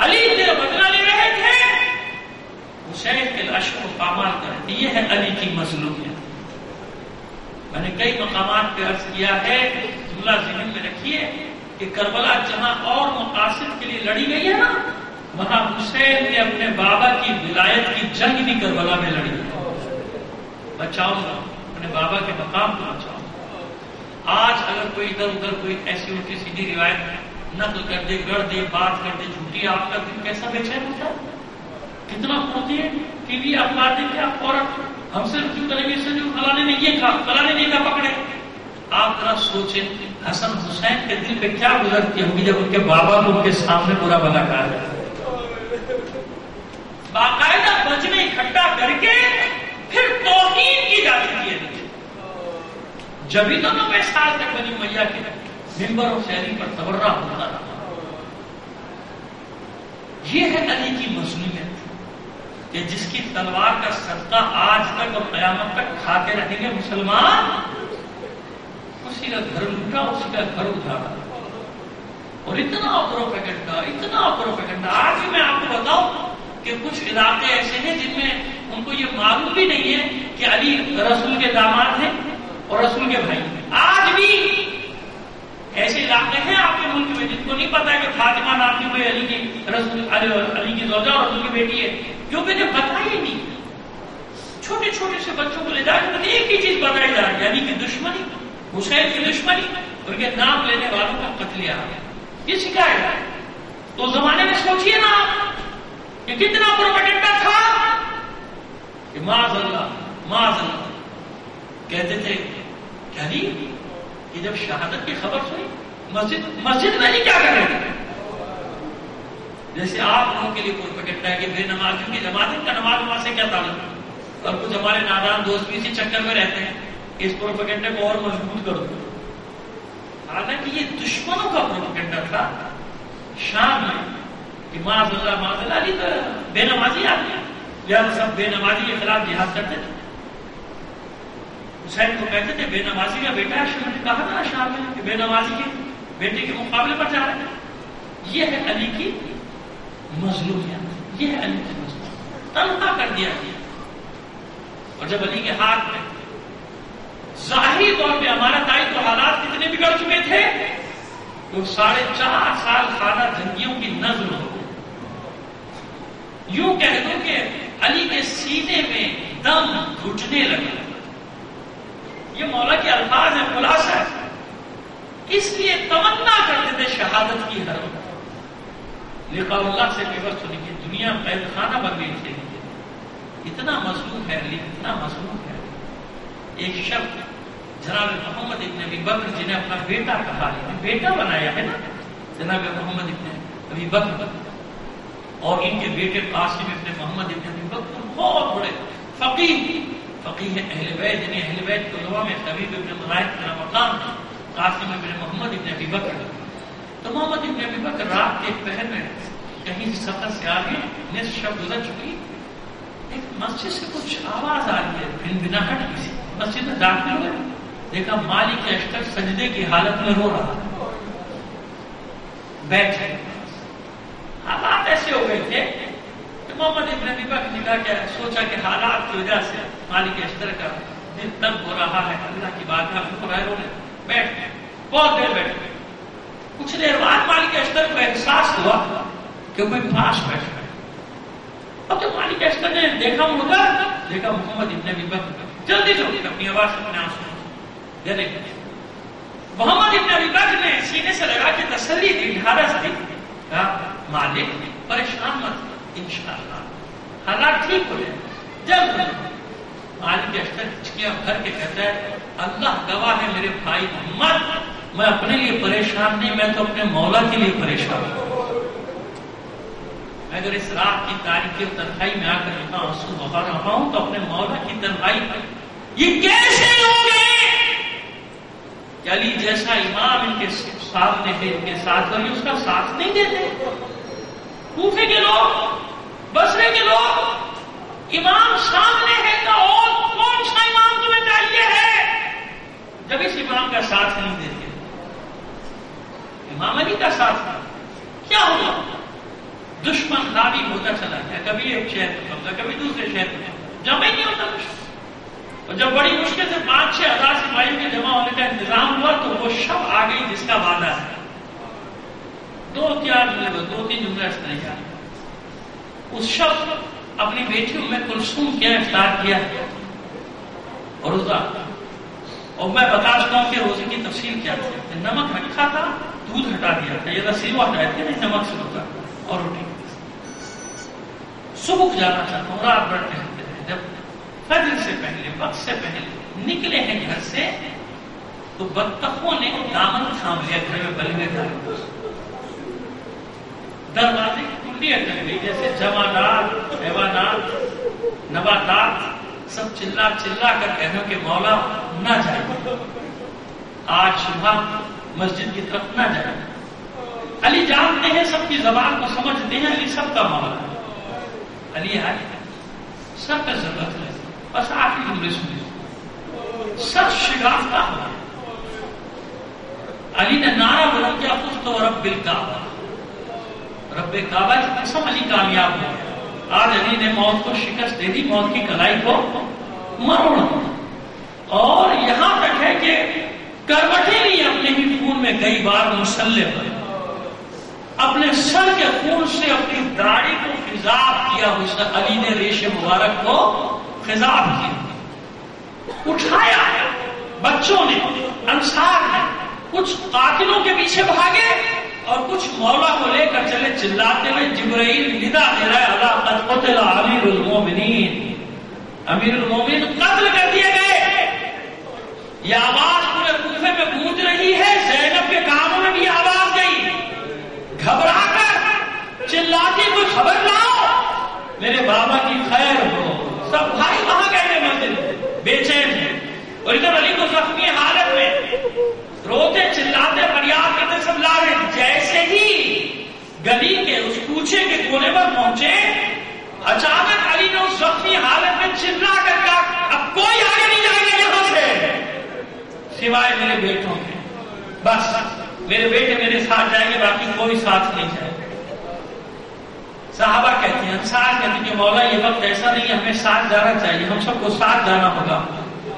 A: علی تیرا بدلہ لے رہے تھے، حسین کے لاش کو پامال کر رہے تھے۔ یہ ہے علی کی مظلومیت۔ میں نے کئی مقامات پہ عرض کیا ہے، جملہ ذہن میں رکھیے کہ کربلا جہاں اور مقاصد کے لیے لڑی گئی ہے نا، وہاں حسین نے اپنے بابا کی ولایت کی جنگ بھی کربلا میں لڑی ہے۔ بچاؤ گا اپنے بابا کے مقام کو بچاؤ۔ آج اگر کوئی ادھر ادھر کوئی ایسی الٹی سیدھی روایت نقل کر دے، گڑ دے، بات کر دے جھوٹی، آپ کا دل کیسا بے چین ہوتا ہے؟ کتنا پڑھتی ہے ٹی وی اخبار دیکھے آپ فوراً ہم سے رجوع کریں گے، جو فلانے نے یہ کہا، فلانے نے کہا، پکڑے۔ آپ ذرا سوچیں حسن حسین کے دل پہ کیا گزرتی ہوگی جب ان کے بابا کو ان کے سامنے برا بھلا کہا جائے۔ باقاعدہ بجنے اکٹھا کر کے پھر توہین کی جاتی ہے۔ جبھی تو 90 سال تک بنی امیہ کے ممبر و شہری پر تبرہ ہوتا رہا۔ یہ ہے علی کی مظلومیت کہ جس کی تلوار کا صدقہ آج تک اور قیامت تک کھاتے رہیں گے مسلمان، اسی کا گھر لوٹا، اسی کا گھر اجاڑا۔ اور اتنا پروپیگنڈا. آج بھی میں آپ کو بتاؤں کہ کچھ علاقے ایسے ہیں جن میں ان کو یہ معلوم بھی نہیں ہے کہ علی رسول کے داماد ہیں اور رسول کے بھائی ہیں. آج بھی ایسے علاقے ہیں آپ کے ملک میں جن کو نہیں پتا ہے کہ فاطمہ نام کی کوئی علی کی زوجہ اور رسول کی بیٹی ہے، کیونکہ انہیں پتا ہی نہیں. چھوٹے چھوٹے سے بچوں کو لے جا کے ایک ہی چیز بتائی جا رہی ہے، علی کی دشمنی، حسین کی دشمنی اور کے نام لینے والوں کا قتل عام. یہ سکھایا جائے. تو زمانے میں سوچئے نا کہ کتنا پروپیگنڈا تھا کہ معاذ اللہ کہتے تھے کہ علی کہ جب شہادت کی خبر سنی مسجد میں نہیں کیا کریں گے. جیسے آپ لوگوں کے لیے پروپیگنڈا ہے کہ بے نمازیوں کی جماعت کا نماز وہاں سے کیا تعلق، اور کچھ ہمارے نادان دوست بھی اسی چکر میں رہتے ہیں کہ اس پروپیگنڈے کو اور مضبوط کر دو. حالانکہ یہ دشمنوں کا پروپیگنڈا تھا شام میں کہ معاذ اللہ علی تو بے نمازی آدمی، یا سب بے نمازی کے خلاف جہاد کرتے تھے. حسین کو کہتے تھے بے نمازی کا بیٹا ہے. شروع نے کہا تھا نا شام میں کہ بے نمازی کے بیٹے کے مقابلے پر جا رہے ہیں. یہ ہے علی کی مظلومیت، یہ ہے علی کی مظلومیت. تنہا کر دیا گیا. اور جب علی کے ہاتھ میں ظاہری طور پہ امانت آئی تو حالات کتنے بگڑ چکے تھے کہ 4.5 سال خانہ جنگیوں کی نظر ہو گئی. یوں کہہ دو کہ علی کے سینے میں دم گھٹنے لگا. یہ مولا کے الفاظ ہیں، خلاصہ ہے. اس لیے تمنا کرتے تھے شہادت کی ہر وقت. لقاء اللہ سے پیغمبر سنی کہ دنیا قید خانہ بن گئی تھی. اتنا مظلوم ہے علی، اتنا مظلوم ہے. ایک شخص جناب محمد ابن ابی بکر جنہیں اپنا بیٹا کہا، بیٹا بنایا ہے نا جناب محمد ابن ابی بکر، اور ان کے بیٹے قاسم ابن محمد ابن ابی بکر بہت بڑے فقیہ اہل بیت، یعنی اہل بیت کے علماء میں طبیب ابن مغائب کا مقام قاسم ابن محمد ابن ابی بکر. تو محمد ابن ابی بکر رات کے پہر میں کہیں سفر سے آگے نصف شب گزر چکی، ایک مسجد سے کچھ آواز آ رہی ہے، بھنبھناہٹ کسی. مسجد میں داخل ہوئے، دیکھا مالک اشتر سجدے کی حالت میں رو رہا. بیٹھے حالات ایسے ہو گئے تھے کہ محمد ابن ابی بکر نے کہا کہ سوچا کہ حالات کی وجہ سے مالک اشتر کا دل تنگ ہو رہا ہے، اللہ کی بات ہے رونے. بیٹھ گئے، بہت دیر بیٹھ گئے. کچھ دیر بعد مالک اشتر کو احساس ہوا کہ کوئی پاس بیٹھ گئے. اب تو مالک اشتر نے دیکھا محمد ابن ابی بکر، جلدی اپنی آواز سے اپنے آنسو دینے لگے. محمد ابن ابی بکر نے سینے سے لگا کے تسلی دی، ڈھارس دی، کہا مالک پریشان مت، انشاءاللہ حالات ٹھیک ہو جائے جلد. مالک اشتر ہچکیاں بھر کے کہتا ہے اللہ گواہ ہے میرے بھائی محمد، میں اپنے لیے پریشان نہیں، میں تو اپنے مولا کے لیے پریشان ہوں. اگر اس رات کی تاریخی اور تنہائی میں آ کر اتنا آنسو بہا رہا ہوں تو اپنے مولا کی تنہائی یہ کیسے لوگ ہیں کہ علی جیسا امام ان کے سامنے ہے، ان کے ساتھ، اور یہ اس کا ساتھ نہیں دیتے. کوفے کے لوگ، بصرے کے لوگ، امام سامنے ہے تو اور کون سا امام تمہیں چاہیے ہے جب اس امام کا ساتھ نہیں دیتے. امام علی کا ساتھ کیا ہوگا؟ دشمن حاوی ہوتا چلا گیا، کبھی ایک شہر میں قبضہ، کبھی دوسرے شہر میں، جمع ہی نہیں ہوتا دشمن. اور جب بڑی مشکل سے 5-6 ہزار سپاہیوں کے جمع ہونے کا انتظام ہوا تو وہ شب آ گئی جس کا وعدہ ہے. 2-3 جملے اس طرح کیا. اس شب اپنی بیٹی ام کلثوم کیا افطار کیا اور روزہ. اور میں بتا چکا ہوں کہ روزے کی تفصیل کیا تھی. نمک رکھا تھا، دودھ ہٹا دیا تھا، یہ رسی وہ ہٹائے تھے، نہیں نمک سے ہوتا، اور روٹی. صبح جانا چاہتا ہوں، رات بھر ٹہلتے رہے. جب فجر سے پہلے، وقت سے پہلے نکلے ہیں گھر سے تو بطخوں نے دامن تھام لیا گھر میں بلے ہوئے. دروازے کی کنڈی اٹک گئی، جیسے جمادات، حیوانات، نباتات سب چلا کر کہنا کہ مولا نہ جائے، آج صبح مسجد کی طرف نہ جائے. علی جانتے ہیں، سب کی زبان کو سمجھتے ہیں، علی سب کا مولا ہے. علی آئے، سب کا ضرورت ہے، بس آخری جملے سنیے. سب شگافتہ ہوا. علی نے نعرہ یاد رکھ کیا فزت ورب الکعبہ، رب کعبہ کی قسم علی کامیاب ہو گیا۔ آج علی نے موت کو شکست دے دی، موت کی کلائی کو مروڑ دیا، اور یہاں تک ہے کہ کروٹیں نہیں اپنے ہی خون میں کئی بار مسلح پر، اپنے سر کے خون سے اپنی داڑھی کو خضاب کیا، حسین علی نے ریش مبارک کو خضاب کیا، اٹھایا بچوں نے، انصار نے، کچھ قاتلوں کے پیچھے بھاگے اور کچھ مولا کو لے کر چلے چلاتے ہوئے، جبرائیل ندا دے رہا ہے اللہ قد قتل امیر المومنین، امیر المومنین قتل کر دیے گئے۔ یہ آواز پورے کوفے میں گونج رہی ہے، زینب کے کانوں میں بھی آواز گئی، گھبرا کر چلاتی کوئی خبر لاؤ میرے بابا کی خیر ہو۔ سب بھائی وہاں گئے مسجد بے چین ہیں، اور ادھر علی کو زخمی حالت میں روتے چلاتے فریاد کرتے سب لا رہے۔ جیسے ہی گلی کے اس کوچے کے کونے پر پہنچے، اچانک علی نے اس زخمی حالت میں چلا کر کہا اب کوئی آگے نہیں جائے گا یہاں سے سوائے میرے بیٹوں کے، بس میرے بیٹے میرے ساتھ جائیں گے، باقی کوئی ساتھ نہیں جائے گا۔ صحابہ کہتے ہیں، انصار کہتے ہیں کہ مولا یہ وقت ایسا نہیں ہے، ہمیں ساتھ جانا چاہیے، ہم سب کو ساتھ جانا ہوگا۔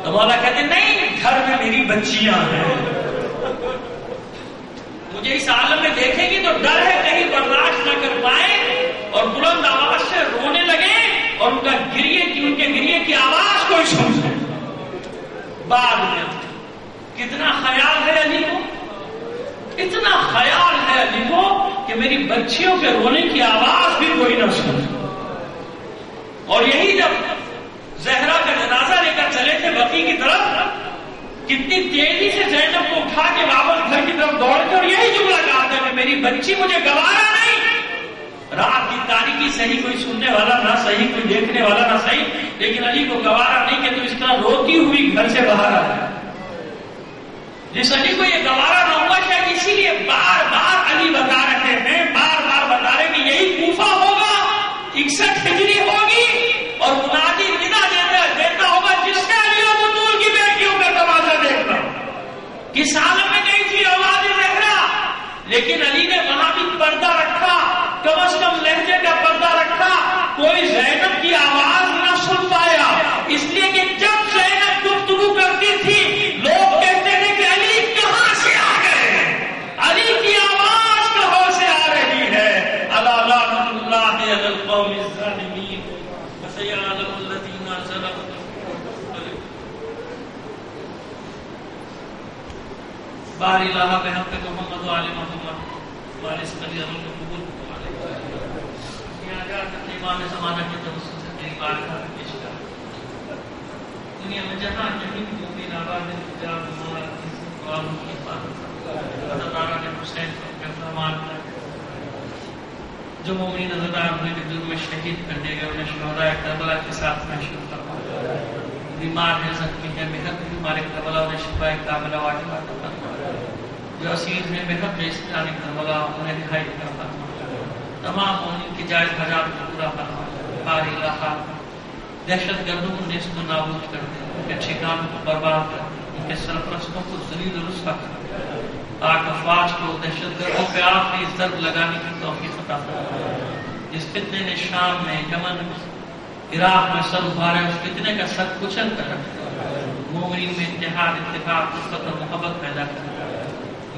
A: تو مولا کہتے ہیں نہیں، گھر میں میری بچیاں ہیں، مجھے اس عالم میں دیکھیں گی تو ڈر ہے کہیں برداشت نہ کر پائیں اور بلند آواز سے رونے لگے اور ان کا گریے کی، ان کے گریے کی آواز کوئی سن لے۔ بعد میں کتنا خیال ہے علی کو، اتنا خیال ہے علی کو کہ میری بچیوں کے رونے کی آواز بھی کوئی نہ سنے۔ اور یہی جب زہرا کا جنازہ لے کر چلے تھے بقیع کی طرف، کتنی تیزی سے زینب کو اٹھا کے واپس گھر کی طرف دوڑتے اور یہی جملہ کہتے ہیں میری بچی مجھے گوارا نہیں۔ رات کی تاریکی صحیح کوئی سننے والا نہ صحیح، کوئی دیکھنے والا نہ صحیح، لیکن علی کو گوارا نہیں کہ تو اس طرح روتی ہوئی گھر سے باہر آ جائے۔ جس علی کو یہ گوارا نہ ہوا شاید اسی لیے بار بار علی بتا رہے ہیں، بار بار بتا رہے کہ یہی کوفہ ہوگا، 61 ہجری ہوگی، اور منادی ندا دیتا ہوگا جس سے علی و بطول کی بیٹیوں کا تماشا دیکھنا۔ کس عالم میں گئی تھی اولاد زہرا، لیکن علی نے وہاں بھی پردہ رکھا، کم از کم لہجے کا پردہ رکھا، کوئی زینب کی آواز نہ سن پایا، اس لیے کہ جب زینب گفتگو کرتی تھی لوگ کہتے تھے کہ علی کہاں سے آ گئے، علی کی آواز کہاں سے آ رہی ہے۔ الا لعنۃ اللہ علی القوم الظالمین وسيعلم الذين ظلموا۔ باری الہ بحق محمد وآل محمد وآل صلی اللہ علیہ قبول امام زمانہ کی توسط سے تیری بارگاہ میں پیش کر، دنیا میں جہاں کہیں مومن آباد حجاب ہمارا والوں کی حفاظت، عزادارہ نے حسین کا فرمان کر جو مومنین عزادار ہوئے کہ جرم میں شہید کر دیے گئے انہیں شہداء کربلا کے ساتھ محشور فرما، بیمار ہے زخمی ہے بےحد بیمار کربلا انہیں شفاء کاملہ واجبہ عطا فرما، جو اسیر ہیں بےحد بیستان کربلا انہیں رہائی عطا فرما، تمام مومنین کی جائز حاجات کو پورا فرما۔ باری الہ دہشت گردوں کو نیست و نابود کر دے، ان کے ٹھکانوں کو برباد کر دے، ان کے سرپرستوں کو ذلیل و رسوا کر دے، پاک افواج کو دہشت گردوں پہ آخری ضرب لگانے کی توفیق عطا فرما۔ جس فتنے نے شام میں، یمن میں، عراق میں سر ابھارا ہے، اس فتنے کا سر کچل کر رکھا، مومنین میں اتحاد، اتفاق، الفت اور محبت پیدا کر۔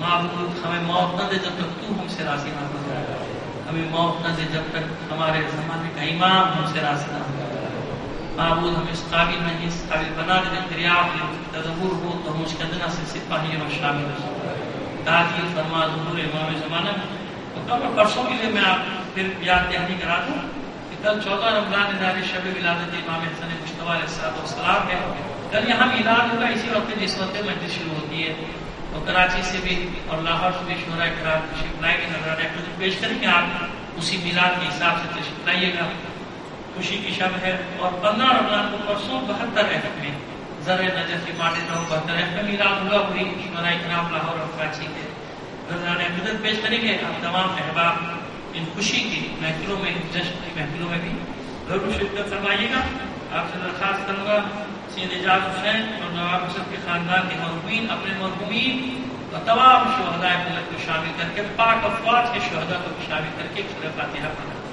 A: معبود ہمیں موت نہ دے جب تک تو ہم سے راضی نہ ہو جائے، ہمیں موت نہ دے جب تک ہمارے زمانے کا امام ہم سے راضی نہ ہو جائے۔ معبود ہم اس قابل نہیں، اس قابل بنا دے جب تیری آخری تدبر ہو تو ہم اس کے دنہ سے سپاہیوں میں شامل ہو۔ تعطیل فرما ظہور امام زمانہ میں۔ تو کل پرسوں کے لیے میں آپ پھر یاد دہانی کرا دوں کہ کل 14 رمضان ادارے شب ولادت امام حسن مجتبیٰ علیہ السلام ہے۔ کل یہاں میلاد ہوگا اسی وقت جس وقت مجلس شروع ہوتی ہے، تو کراچی سے بھی اور لاہور سے بھی شعراء کرام تشریف لائے گے، نظرانہ اقتدار پیش کریں کہ آپ اسی میلاد کے حساب سے تشریف لائیے گا۔ خوشی کی شب ہے، اور 15 رمضان کو پرسوں 72 FM میں زر نجف کی ماڈل نو 72 FM میلاد ہوگا، وہی شعراء کرام لاہور اور کراچی کے نظرانہ اقتدار پیش کریں گے۔ آپ تمام احباب ان خوشی کی محفلوں میں، جشن کی محفلوں میں بھی ضرور شرکت فرمائیے گا۔ آپ سے درخواست کروں گا سید اعجاز حسین اور نواب حسن کے خاندان کے مرحومین، اپنے مرحومین اور تمام شہداء ملائک ملک کو شامل کر کے پاک افواج کے شہداء کو بھی شامل کر کے سورہ فاتحہ پڑھنا.